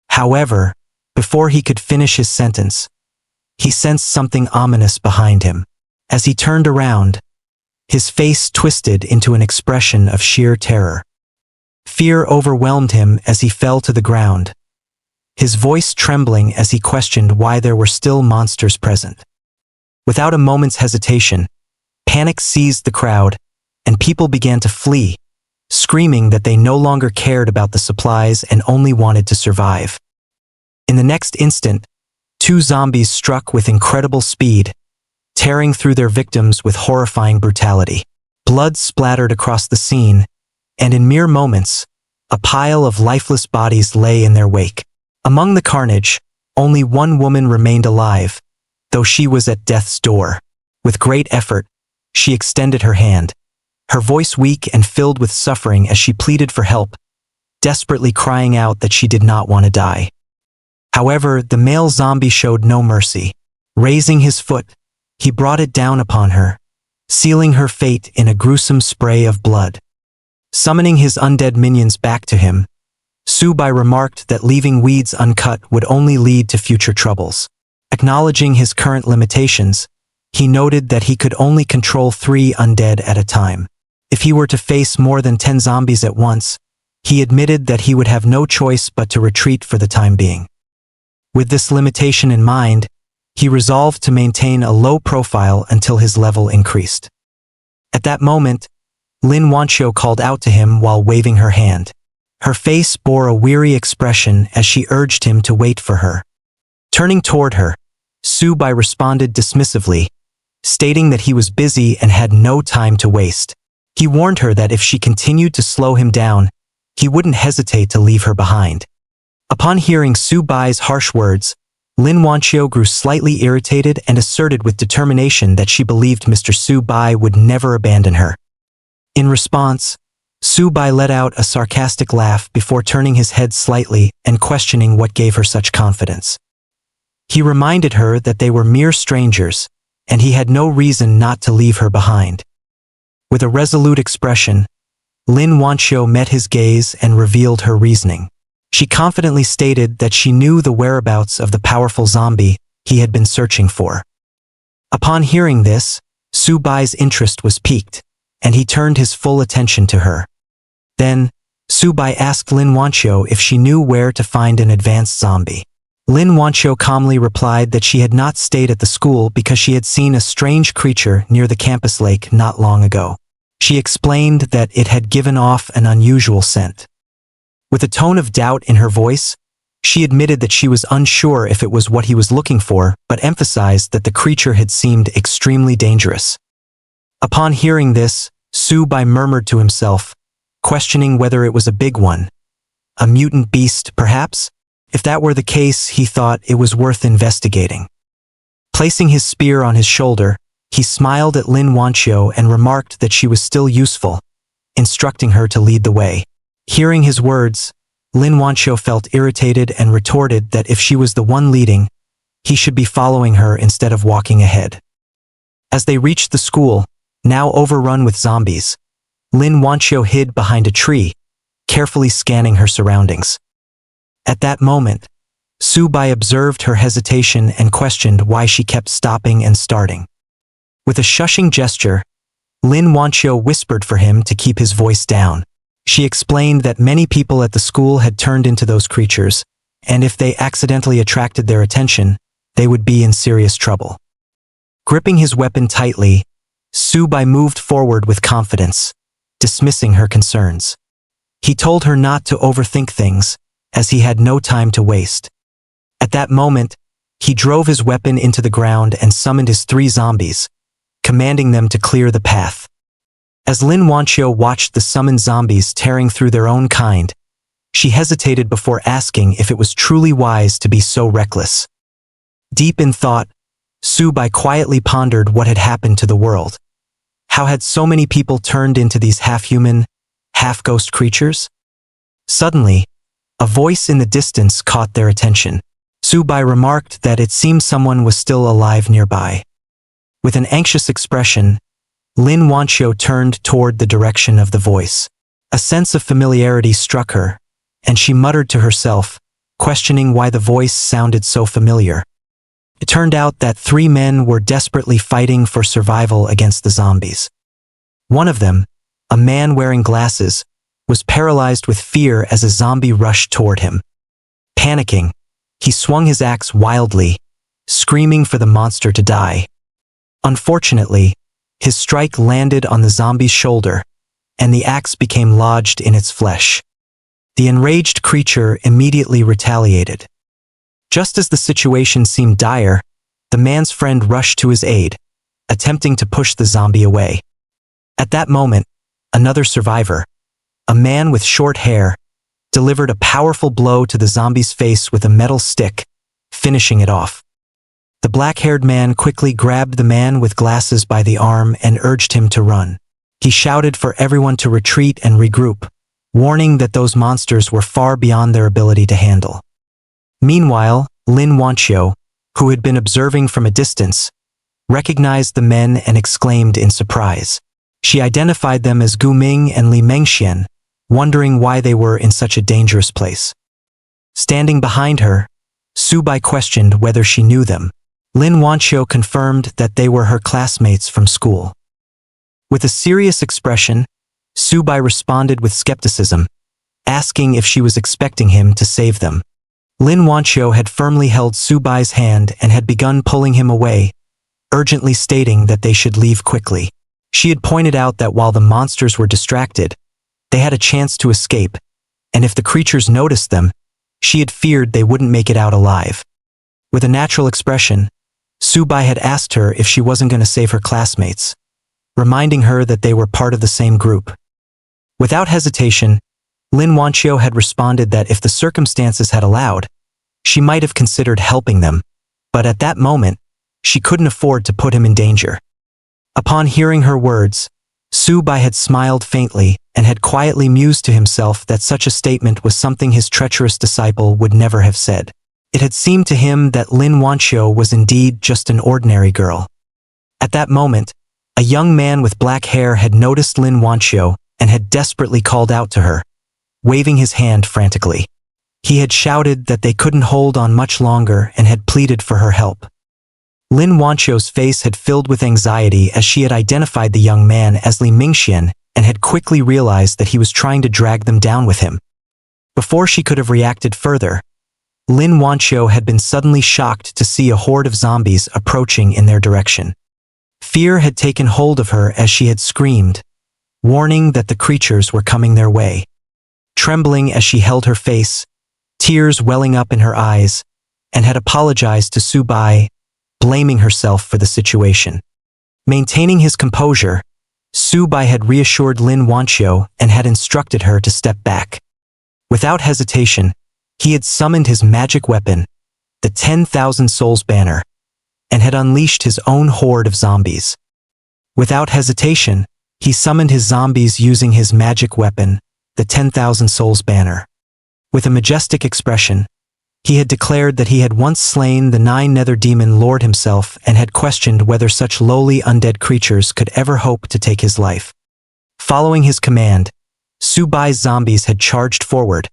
However, before he could finish his sentence, he sensed something ominous behind him. As he turned around, his face twisted into an expression of sheer terror. Fear overwhelmed him as he fell to the ground, his voice trembling as he questioned why there were still monsters present. Without a moment's hesitation, panic seized the crowd, and people began to flee, screaming that they no longer cared about the supplies and only wanted to survive. In the next instant, two zombies struck with incredible speed, tearing through their victims with horrifying brutality. Blood splattered across the scene, and in mere moments, a pile of lifeless bodies lay in their wake. Among the carnage, only one woman remained alive, though she was at death's door. With great effort, she extended her hand, her voice weak and filled with suffering as she pleaded for help, desperately crying out that she did not want to die. However, the male zombie showed no mercy. Raising his foot, he brought it down upon her, sealing her fate in a gruesome spray of blood. Summoning his undead minions back to him, Subai remarked that leaving weeds uncut would only lead to future troubles. Acknowledging his current limitations, he noted that he could only control 3 undead at a time. If he were to face more than 10 zombies at once, he admitted that he would have no choice but to retreat for the time being. With this limitation in mind, he resolved to maintain a low profile until his level increased. At that moment, Lin Wanxiu called out to him while waving her hand. Her face bore a weary expression as she urged him to wait for her. Turning toward her, Subai responded dismissively, stating that he was busy and had no time to waste. He warned her that if she continued to slow him down, he wouldn't hesitate to leave her behind. Upon hearing Subai's harsh words, Lin Wanxiu grew slightly irritated and asserted with determination that she believed Mr. Subai would never abandon her. In response, Subai let out a sarcastic laugh before turning his head slightly and questioning what gave her such confidence. He reminded her that they were mere strangers, and he had no reason not to leave her behind. With a resolute expression, Lin Wanxiu met his gaze and revealed her reasoning. She confidently stated that she knew the whereabouts of the powerful zombie he had been searching for. Upon hearing this, Subai's interest was piqued, and he turned his full attention to her. Then, Subai asked Lin Wanxiu if she knew where to find an advanced zombie. Lin Wanxiu calmly replied that she had not stayed at the school because she had seen a strange creature near the campus lake not long ago. She explained that it had given off an unusual scent. With a tone of doubt in her voice, she admitted that she was unsure if it was what he was looking for, but emphasized that the creature had seemed extremely dangerous. Upon hearing this, Subai murmured to himself, questioning whether it was a big one. A mutant beast, perhaps? If that were the case, he thought it was worth investigating. Placing his spear on his shoulder, he smiled at Lin Wanxiu and remarked that she was still useful, instructing her to lead the way. Hearing his words, Lin Wanxiu felt irritated and retorted that if she was the one leading, he should be following her instead of walking ahead. As they reached the school, now overrun with zombies, Lin Wanxiu hid behind a tree, carefully scanning her surroundings. At that moment, Subai observed her hesitation and questioned why she kept stopping and starting. With a shushing gesture, Lin Wanxiu whispered for him to keep his voice down. She explained that many people at the school had turned into those creatures, and if they accidentally attracted their attention, they would be in serious trouble. Gripping his weapon tightly, Subai moved forward with confidence, dismissing her concerns. He told her not to overthink things, as he had no time to waste. At that moment, he drove his weapon into the ground and summoned his 3 zombies, commanding them to clear the path. As Lin Wanxiu watched the summoned zombies tearing through their own kind, she hesitated before asking if it was truly wise to be so reckless. Deep in thought, Subai quietly pondered what had happened to the world. How had so many people turned into these half-human, half-ghost creatures? Suddenly, a voice in the distance caught their attention. Subai remarked that it seemed someone was still alive nearby. With an anxious expression, Lin Wanxiu turned toward the direction of the voice. A sense of familiarity struck her, and she muttered to herself, questioning why the voice sounded so familiar. It turned out that 3 men were desperately fighting for survival against the zombies. One of them, a man wearing glasses, was paralyzed with fear as a zombie rushed toward him. Panicking, he swung his axe wildly, screaming for the monster to die. Unfortunately, his strike landed on the zombie's shoulder, and the axe became lodged in its flesh. The enraged creature immediately retaliated. Just as the situation seemed dire, the man's friend rushed to his aid, attempting to push the zombie away. At that moment, another survivor, a man with short hair, delivered a powerful blow to the zombie's face with a metal stick, finishing it off. The black-haired man quickly grabbed the man with glasses by the arm and urged him to run. He shouted for everyone to retreat and regroup, warning that those monsters were far beyond their ability to handle. Meanwhile, Lin Wanqiu, who had been observing from a distance, recognized the men and exclaimed in surprise. She identified them as Gu Ming and Li Mengxian, wondering why they were in such a dangerous place. Standing behind her, Su Bai questioned whether she knew them. Lin Wanqiu confirmed that they were her classmates from school. With a serious expression, Su Bai responded with skepticism, asking if she was expecting him to save them. Lin Wanqiu had firmly held Su Bai's hand and had begun pulling him away, urgently stating that they should leave quickly. She had pointed out that while the monsters were distracted, they had a chance to escape, and if the creatures noticed them, she had feared they wouldn't make it out alive. With a natural expression, Su Bai had asked her if she wasn't going to save her classmates, reminding her that they were part of the same group. Without hesitation, Lin Wanqiu had responded that if the circumstances had allowed, she might have considered helping them, but at that moment, she couldn't afford to put him in danger. Upon hearing her words, Su Bai had smiled faintly and had quietly mused to himself that such a statement was something his treacherous disciple would never have said. It had seemed to him that Lin Wanqiu was indeed just an ordinary girl. At that moment, a young man with black hair had noticed Lin Wanqiu and had desperately called out to her, waving his hand frantically. He had shouted that they couldn't hold on much longer and had pleaded for her help. Lin Wanqiu's face had filled with anxiety as she had identified the young man as Li Mingxian and had quickly realized that he was trying to drag them down with him. Before she could have reacted further, Lin Wanqiu had been suddenly shocked to see a horde of zombies approaching in their direction. Fear had taken hold of her as she had screamed, warning that the creatures were coming their way. Trembling as she held her face, tears welling up in her eyes, and had apologized to Su Bai, blaming herself for the situation. Maintaining his composure, Su Bai had reassured Lin Wanqiu and had instructed her to step back. Without hesitation, he had summoned his magic weapon, the 10,000 Souls banner, and had unleashed his own horde of zombies. Without hesitation, he summoned his zombies using his magic weapon, the 10,000 Souls banner. With a majestic expression, he had declared that he had once slain the 9 Nether Demon Lord himself and had questioned whether such lowly undead creatures could ever hope to take his life. Following his command, Su Bai's zombies had charged forward,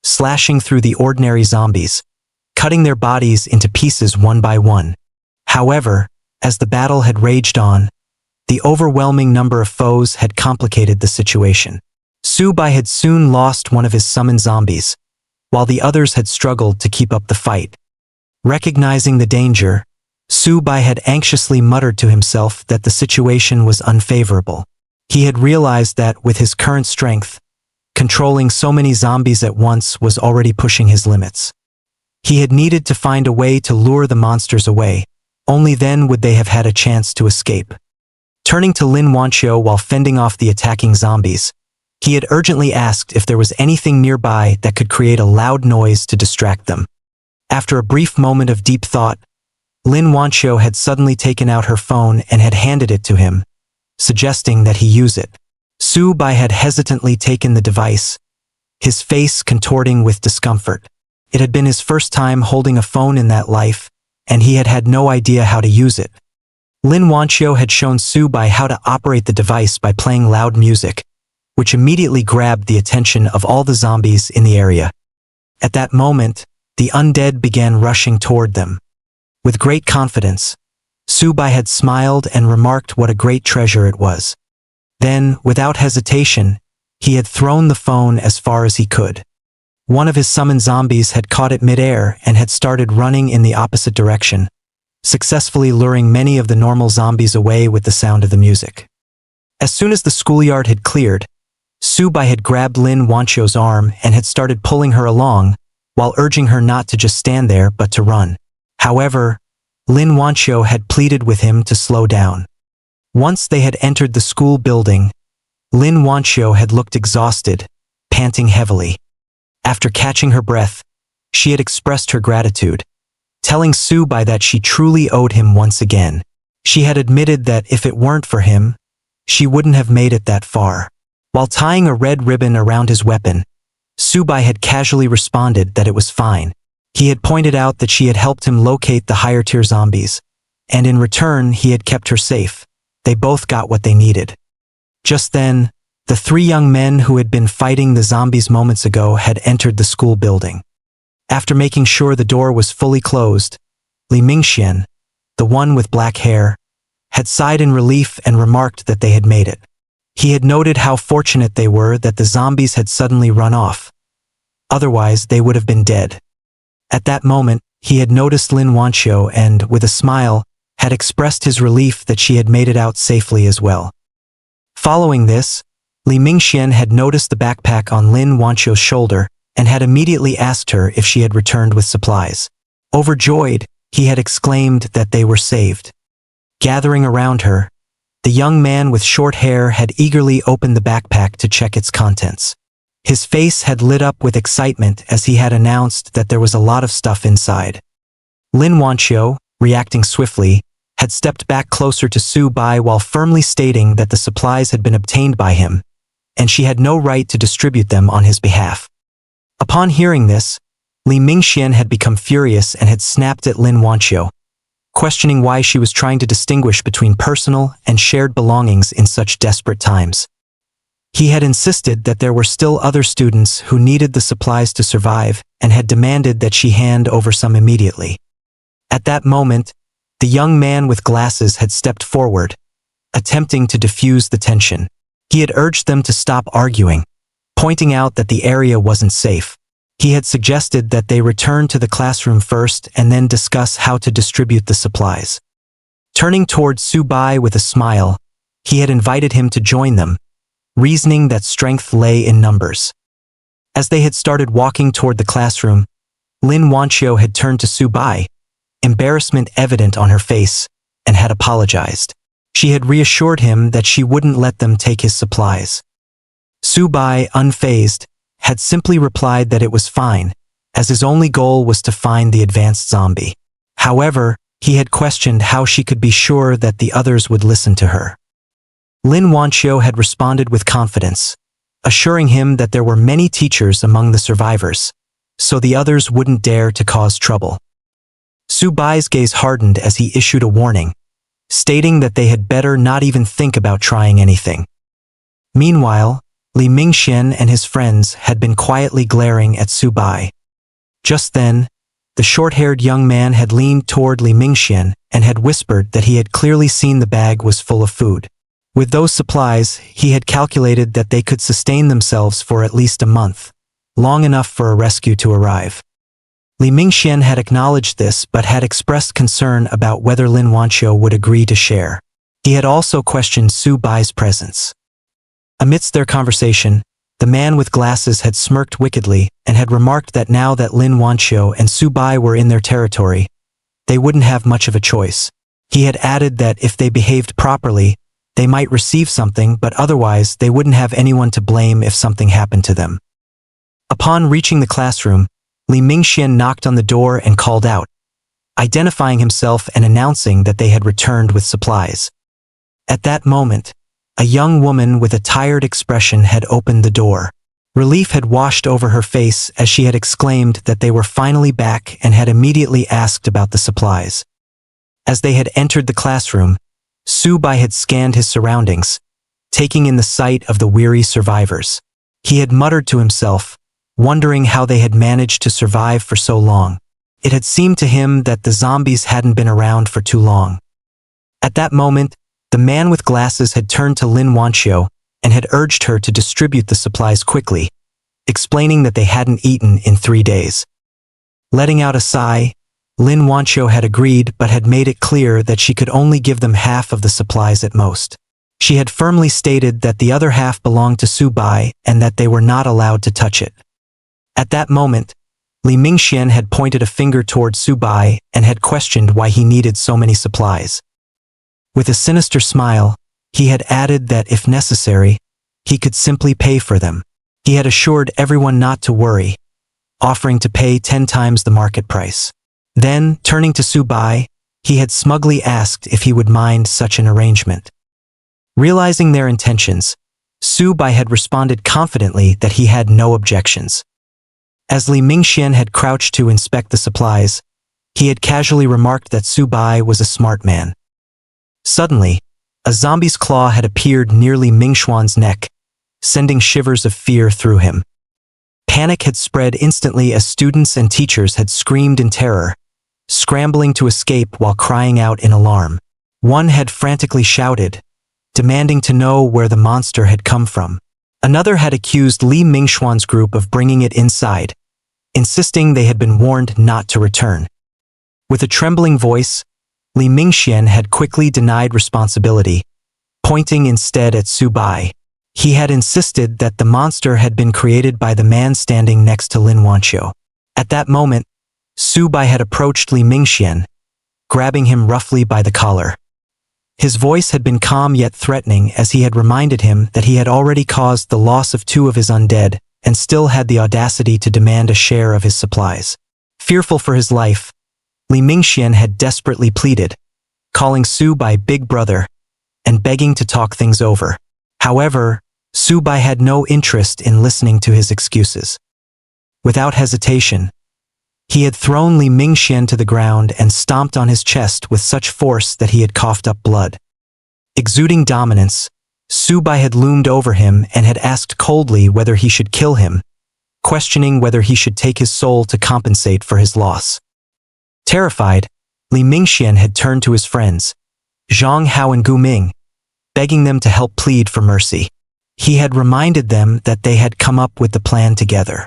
slashing through the ordinary zombies, cutting their bodies into pieces one by one. However, as the battle had raged on, the overwhelming number of foes had complicated the situation. Su Bai had soon lost one of his summoned zombies, while the others had struggled to keep up the fight. Recognizing the danger, Su Bai had anxiously muttered to himself that the situation was unfavorable. He had realized that with his current strength, controlling so many zombies at once was already pushing his limits. He had needed to find a way to lure the monsters away, only then would they have had a chance to escape. Turning to Lin Wanqiu while fending off the attacking zombies, he had urgently asked if there was anything nearby that could create a loud noise to distract them. After a brief moment of deep thought, Lin Wanqiu had suddenly taken out her phone and had handed it to him, suggesting that he use it. Su Bai had hesitantly taken the device, his face contorting with discomfort. It had been his first time holding a phone in that life, and he had had no idea how to use it. Lin Wanqiu had shown Su Bai how to operate the device by playing loud music, which immediately grabbed the attention of all the zombies in the area. At that moment, the undead began rushing toward them. With great confidence, Su Bai had smiled and remarked what a great treasure it was. Then, without hesitation, he had thrown the phone as far as he could. One of his summoned zombies had caught it mid-air and had started running in the opposite direction, successfully luring many of the normal zombies away with the sound of the music. As soon as the schoolyard had cleared, Su Bai had grabbed Lin Wanqiu's arm and had started pulling her along, while urging her not to just stand there but to run. However, Lin Wanqiu had pleaded with him to slow down. Once they had entered the school building, Lin Wanxiu had looked exhausted, panting heavily. After catching her breath, she had expressed her gratitude, telling Su Bai that she truly owed him once again. She had admitted that if it weren't for him, she wouldn't have made it that far. While tying a red ribbon around his weapon, Su Bai had casually responded that it was fine. He had pointed out that she had helped him locate the higher-tier zombies, and in return he had kept her safe. They both got what they needed. Just then, the three young men who had been fighting the zombies moments ago had entered the school building. After making sure the door was fully closed, Li Mingxian, the one with black hair, had sighed in relief and remarked that they had made it. He had noted how fortunate they were that the zombies had suddenly run off. Otherwise, they would have been dead. At that moment, he had noticed Lin Wanxiu and, with a smile, had expressed his relief that she had made it out safely as well. Following this, Li Mingxian had noticed the backpack on Lin Wanxiu's shoulder and had immediately asked her if she had returned with supplies. Overjoyed, he had exclaimed that they were saved. Gathering around her, the young man with short hair had eagerly opened the backpack to check its contents. His face had lit up with excitement as he had announced that there was a lot of stuff inside. Lin Wanxiu, reacting swiftly, had stepped back closer to Su Bai while firmly stating that the supplies had been obtained by him, and she had no right to distribute them on his behalf. Upon hearing this, Li Mingxian had become furious and had snapped at Lin Wanxiu, questioning why she was trying to distinguish between personal and shared belongings in such desperate times. He had insisted that there were still other students who needed the supplies to survive and had demanded that she hand over some immediately. At that moment, the young man with glasses had stepped forward, attempting to diffuse the tension. He had urged them to stop arguing, pointing out that the area wasn't safe. He had suggested that they return to the classroom first and then discuss how to distribute the supplies. Turning towards Su Bai with a smile, he had invited him to join them, reasoning that strength lay in numbers. As they had started walking toward the classroom, Lin Wanxiu had turned to Su Bai, embarrassment evident on her face, and had apologized. She had reassured him that she wouldn't let them take his supplies. Su Bai, unfazed, had simply replied that it was fine, as his only goal was to find the advanced zombie. However, he had questioned how she could be sure that the others would listen to her. Lin Wanxiu had responded with confidence, assuring him that there were many teachers among the survivors, so the others wouldn't dare to cause trouble. Su Bai's gaze hardened as he issued a warning, stating that they had better not even think about trying anything. Meanwhile, Li Mingxian and his friends had been quietly glaring at Su Bai. Just then, the short-haired young man had leaned toward Li Mingxian and had whispered that he had clearly seen the bag was full of food. With those supplies, he had calculated that they could sustain themselves for at least a month, long enough for a rescue to arrive. Li Mingxian had acknowledged this but had expressed concern about whether Lin Wanxiu would agree to share. He had also questioned Su Bai's presence. Amidst their conversation, the man with glasses had smirked wickedly and had remarked that now that Lin Wanxiu and Su Bai were in their territory, they wouldn't have much of a choice. He had added that if they behaved properly, they might receive something, but otherwise they wouldn't have anyone to blame if something happened to them. Upon reaching the classroom, Li Mingxian knocked on the door and called out, identifying himself and announcing that they had returned with supplies. At that moment, a young woman with a tired expression had opened the door. Relief had washed over her face as she had exclaimed that they were finally back and had immediately asked about the supplies. As they had entered the classroom, Su Bai had scanned his surroundings, taking in the sight of the weary survivors. He had muttered to himself, wondering how they had managed to survive for so long. It had seemed to him that the zombies hadn't been around for too long. At that moment, the man with glasses had turned to Lin Wanxiu and had urged her to distribute the supplies quickly, explaining that they hadn't eaten in 3 days. Letting out a sigh, Lin Wanxiu had agreed but had made it clear that she could only give them half of the supplies at most. She had firmly stated that the other half belonged to Su Bai and that they were not allowed to touch it. At that moment, Li Mingxian had pointed a finger toward Su Bai and had questioned why he needed so many supplies. With a sinister smile, he had added that if necessary, he could simply pay for them. He had assured everyone not to worry, offering to pay 10 times the market price. Then, turning to Subai, he had smugly asked if he would mind such an arrangement. Realizing their intentions, Subai had responded confidently that he had no objections. As Li Mingxian had crouched to inspect the supplies, he had casually remarked that Subai was a smart man. Suddenly, a zombie's claw had appeared near Li Mingxuan's neck, sending shivers of fear through him. Panic had spread instantly as students and teachers had screamed in terror, scrambling to escape while crying out in alarm. One had frantically shouted, demanding to know where the monster had come from. Another had accused Li Mingxuan's group of bringing it inside, insisting they had been warned not to return. With a trembling voice, Li Mingxian had quickly denied responsibility, pointing instead at Subai. He had insisted that the monster had been created by the man standing next to Lin Wanqiu. At that moment, Subai had approached Li Mingxian, grabbing him roughly by the collar. His voice had been calm yet threatening as he had reminded him that he had already caused the loss of 2 of his undead and still had the audacity to demand a share of his supplies. Fearful for his life, Li Mingxian had desperately pleaded, calling Subai Big Brother and begging to talk things over. However, Subai had no interest in listening to his excuses. Without hesitation, he had thrown Li Mingxian to the ground and stomped on his chest with such force that he had coughed up blood. Exuding dominance, Subai had loomed over him and had asked coldly whether he should kill him, questioning whether he should take his soul to compensate for his loss. Terrified, Li Mingxian had turned to his friends, Zhang Hao and Gu Ming, begging them to help plead for mercy. He had reminded them that they had come up with the plan together.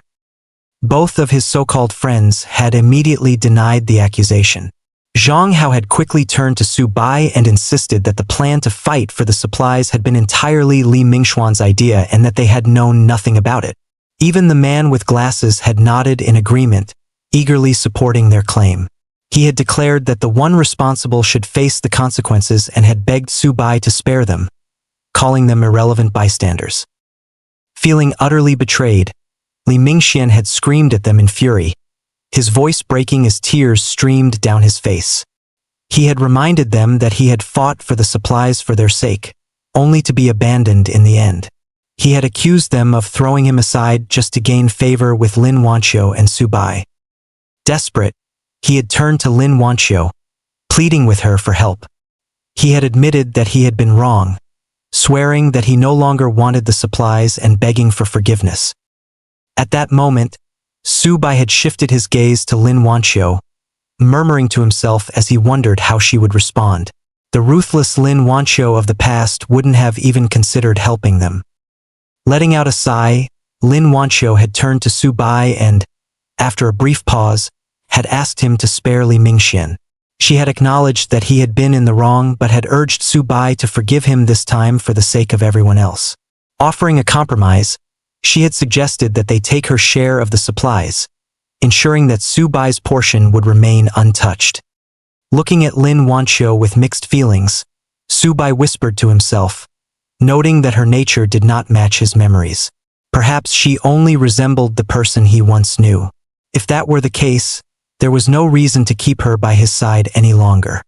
Both of his so-called friends had immediately denied the accusation. Zhang Hao had quickly turned to Subai and insisted that the plan to fight for the supplies had been entirely Li Mingxuan's idea and that they had known nothing about it. Even the man with glasses had nodded in agreement, eagerly supporting their claim. He had declared that the one responsible should face the consequences and had begged Subai to spare them, calling them irrelevant bystanders. Feeling utterly betrayed, Li Mingxian had screamed at them in fury, his voice breaking as tears streamed down his face. He had reminded them that he had fought for the supplies for their sake, only to be abandoned in the end. He had accused them of throwing him aside just to gain favor with Lin Wanqiu and Subai. Desperate, he had turned to Lin Wanqiu, pleading with her for help. He had admitted that he had been wrong, swearing that he no longer wanted the supplies and begging for forgiveness. At that moment, Subai had shifted his gaze to Lin Wanqiu, murmuring to himself as he wondered how she would respond. The ruthless Lin Wanqiu of the past wouldn't have even considered helping them. Letting out a sigh, Lin Wanqiu had turned to Subai and, after a brief pause, had asked him to spare Li Mingxian. She had acknowledged that he had been in the wrong but had urged Subai to forgive him this time for the sake of everyone else. Offering a compromise, she had suggested that they take her share of the supplies, ensuring that Subai's portion would remain untouched. Looking at Lin Wanqiu with mixed feelings, Subai whispered to himself, noting that her nature did not match his memories. Perhaps she only resembled the person he once knew. If that were the case, there was no reason to keep her by his side any longer.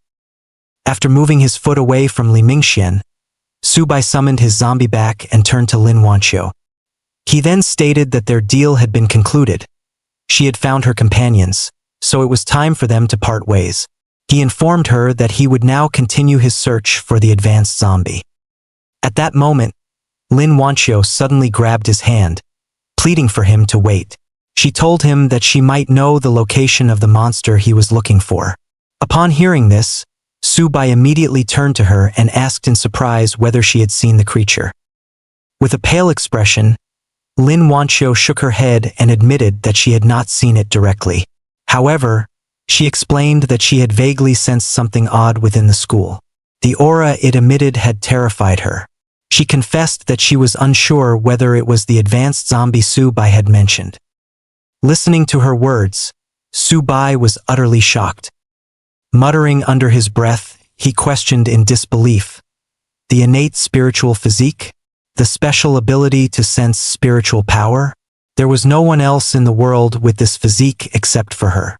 After moving his foot away from Li Mingxian, Subai summoned his zombie back and turned to Lin Wanqiu. He then stated that their deal had been concluded. She had found her companions, so it was time for them to part ways. He informed her that he would now continue his search for the advanced zombie. At that moment, Lin Wanqiu suddenly grabbed his hand, pleading for him to wait. She told him that she might know the location of the monster he was looking for. Upon hearing this, Subai immediately turned to her and asked in surprise whether she had seen the creature. With a pale expression, Lin Wanqiu shook her head and admitted that she had not seen it directly. However, she explained that she had vaguely sensed something odd within the school. The aura it emitted had terrified her. She confessed that she was unsure whether it was the advanced zombie Subai had mentioned. Listening to her words, Subai was utterly shocked. Muttering under his breath, he questioned in disbelief, The innate spiritual physique? The special ability to sense spiritual power? There was no one else in the world with this physique except for her.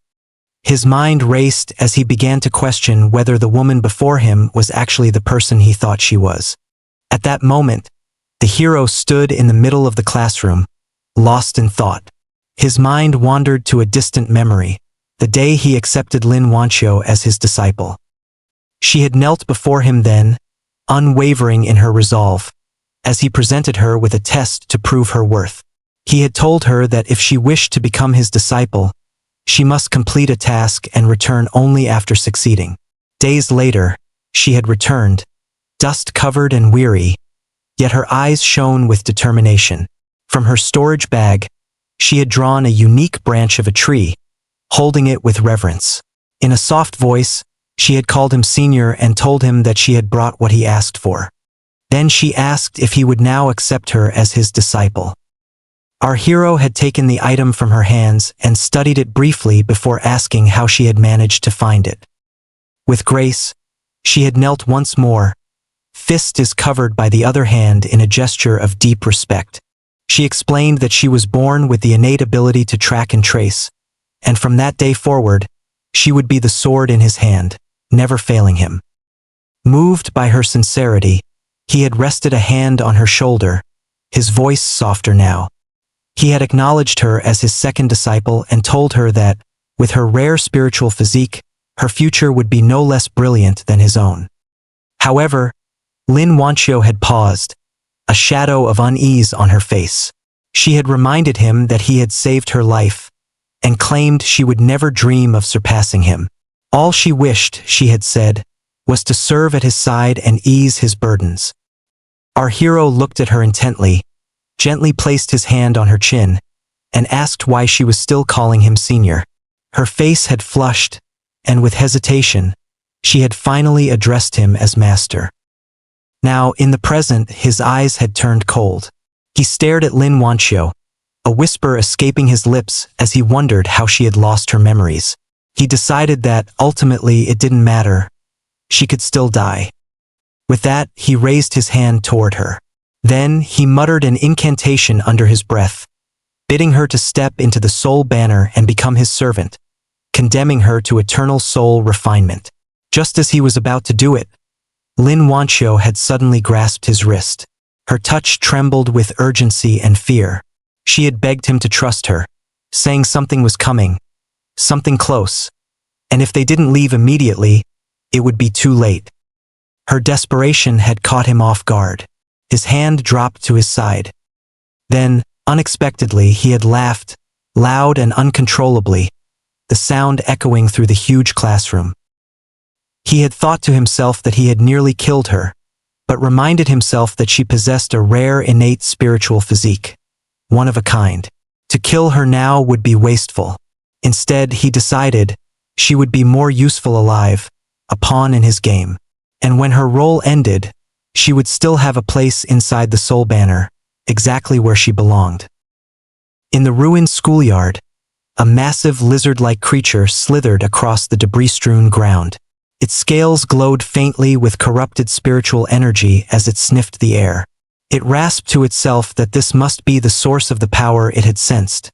His mind raced as he began to question whether the woman before him was actually the person he thought she was. At that moment, the hero stood in the middle of the classroom, lost in thought. His mind wandered to a distant memory, the day he accepted Lin Wanqiu as his disciple. She had knelt before him then, unwavering in her resolve, as he presented her with a test to prove her worth. He had told her that if she wished to become his disciple, she must complete a task and return only after succeeding. Days later, she had returned, dust-covered and weary, yet her eyes shone with determination. From her storage bag, she had drawn a unique branch of a tree, holding it with reverence. In a soft voice, she had called him senior and told him that she had brought what he asked for. Then she asked if he would now accept her as his disciple. Our hero had taken the item from her hands and studied it briefly before asking how she had managed to find it. With grace, she had knelt once more, fist is covered by the other hand in a gesture of deep respect. She explained that she was born with the innate ability to track and trace, and from that day forward, she would be the sword in his hand, never failing him. Moved by her sincerity, he had rested a hand on her shoulder, his voice softer now. He had acknowledged her as his second disciple and told her that, with her rare spiritual physique, her future would be no less brilliant than his own. However, Lin Wanqiu had paused, a shadow of unease on her face. She had reminded him that he had saved her life, and claimed she would never dream of surpassing him. All she wished, she had said, was to serve at his side and ease his burdens. Our hero looked at her intently, gently placed his hand on her chin, and asked why she was still calling him senior. Her face had flushed, and with hesitation, she had finally addressed him as master. Now, in the present, his eyes had turned cold. He stared at Lin Wanqiu, a whisper escaping his lips as he wondered how she had lost her memories. He decided that, ultimately, it didn't matter. She could still die. With that, he raised his hand toward her. Then, he muttered an incantation under his breath, bidding her to step into the soul banner and become his servant, condemning her to eternal soul refinement. Just as he was about to do it, Lin Wanqiu had suddenly grasped his wrist. Her touch trembled with urgency and fear. She had begged him to trust her, saying something was coming, something close, and if they didn't leave immediately, it would be too late. Her desperation had caught him off guard. His hand dropped to his side. Then, unexpectedly, he had laughed, loud and uncontrollably, the sound echoing through the huge classroom. He had thought to himself that he had nearly killed her, but reminded himself that she possessed a rare innate spiritual physique, one of a kind. To kill her now would be wasteful. Instead, he decided, she would be more useful alive, a pawn in his game. And when her role ended, she would still have a place inside the soul banner, exactly where she belonged. In the ruined schoolyard, a massive lizard-like creature slithered across the debris-strewn ground. Its scales glowed faintly with corrupted spiritual energy as it sniffed the air. It rasped to itself that this must be the source of the power it had sensed,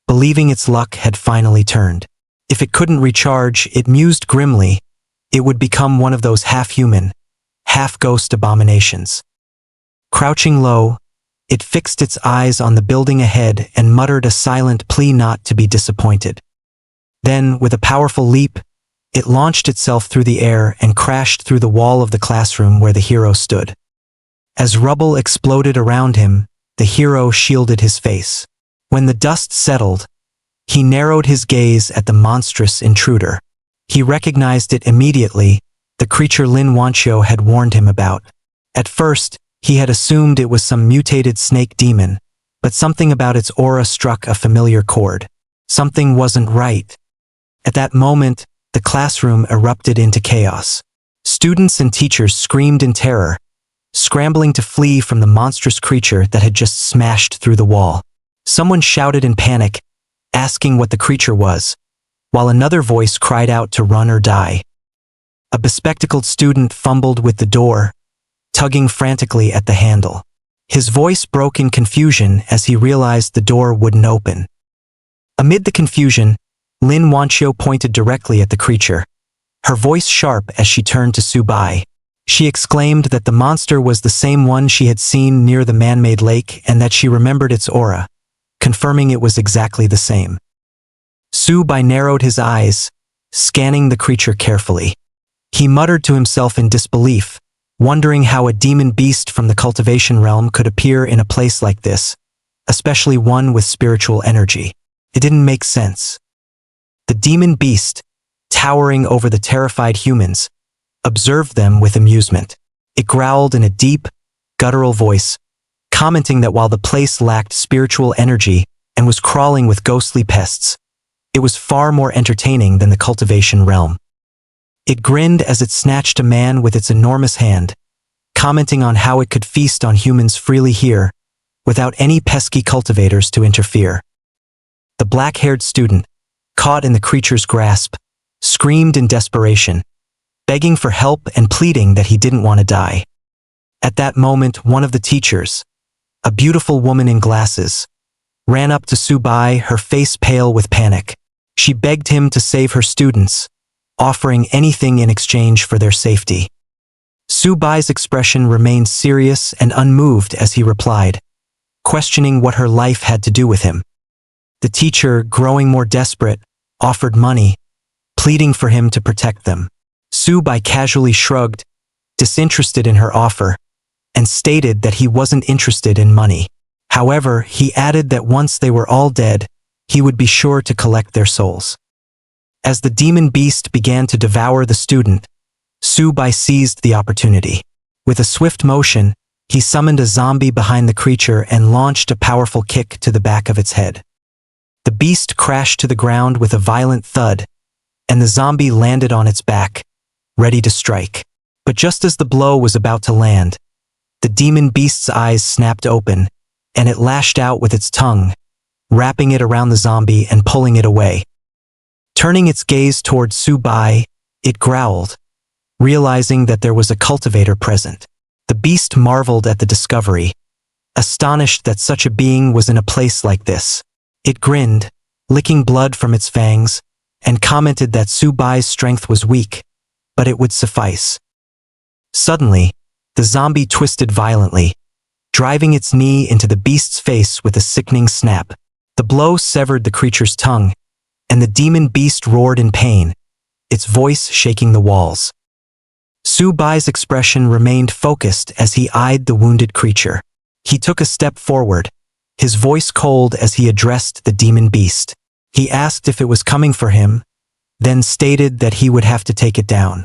believing its luck had finally turned. If it couldn't recharge, it mused grimly, it would become one of those half-human, half-ghost abominations. Crouching low, it fixed its eyes on the building ahead and muttered a silent plea not to be disappointed. Then, with a powerful leap, it launched itself through the air and crashed through the wall of the classroom where the hero stood. As rubble exploded around him, the hero shielded his face. When the dust settled, he narrowed his gaze at the monstrous intruder. He recognized it immediately, the creature Lin Wanqiu had warned him about. At first, he had assumed it was some mutated snake demon, but something about its aura struck a familiar chord. Something wasn't right. At that moment, the classroom erupted into chaos. Students and teachers screamed in terror, scrambling to flee from the monstrous creature that had just smashed through the wall. Someone shouted in panic, asking what the creature was, while another voice cried out to run or die. A bespectacled student fumbled with the door, tugging frantically at the handle. His voice broke in confusion as he realized the door wouldn't open. Amid the confusion, Lin Wanqiu pointed directly at the creature, her voice sharp as she turned to Subai. She exclaimed that the monster was the same one she had seen near the man-made lake and that she remembered its aura, confirming it was exactly the same. Subai narrowed his eyes, scanning the creature carefully. He muttered to himself in disbelief, wondering how a demon beast from the cultivation realm could appear in a place like this, especially one with spiritual energy. It didn't make sense. The demon beast, towering over the terrified humans, observed them with amusement. It growled in a deep, guttural voice, commenting that while the place lacked spiritual energy and was crawling with ghostly pests, it was far more entertaining than the cultivation realm. It grinned as it snatched a man with its enormous hand, commenting on how it could feast on humans freely here, without any pesky cultivators to interfere. The black-haired student, caught in the creature's grasp, screamed in desperation, begging for help and pleading that he didn't want to die. At that moment, one of the teachers, a beautiful woman in glasses, ran up to Subai, her face pale with panic. She begged him to save her students, offering anything in exchange for their safety. Subai's expression remained serious and unmoved as he replied, questioning what her life had to do with him. The teacher, growing more desperate, offered money, pleading for him to protect them. Subai casually shrugged, disinterested in her offer, and stated that he wasn't interested in money. However, he added that once they were all dead, he would be sure to collect their souls. As the demon beast began to devour the student, Subai seized the opportunity. With a swift motion, he summoned a zombie behind the creature and launched a powerful kick to the back of its head. The beast crashed to the ground with a violent thud, and the zombie landed on its back, ready to strike. But just as the blow was about to land, the demon beast's eyes snapped open, and it lashed out with its tongue, wrapping it around the zombie and pulling it away. Turning its gaze toward Subai, it growled, realizing that there was a cultivator present. The beast marveled at the discovery, astonished that such a being was in a place like this. It grinned, licking blood from its fangs, and commented that Subai's strength was weak, but it would suffice. Suddenly, the zombie twisted violently, driving its knee into the beast's face with a sickening snap. The blow severed the creature's tongue, and the demon beast roared in pain, its voice shaking the walls. Subai's expression remained focused as he eyed the wounded creature. He took a step forward, his voice cold as he addressed the demon beast. He asked if it was coming for him, then stated that he would have to take it down.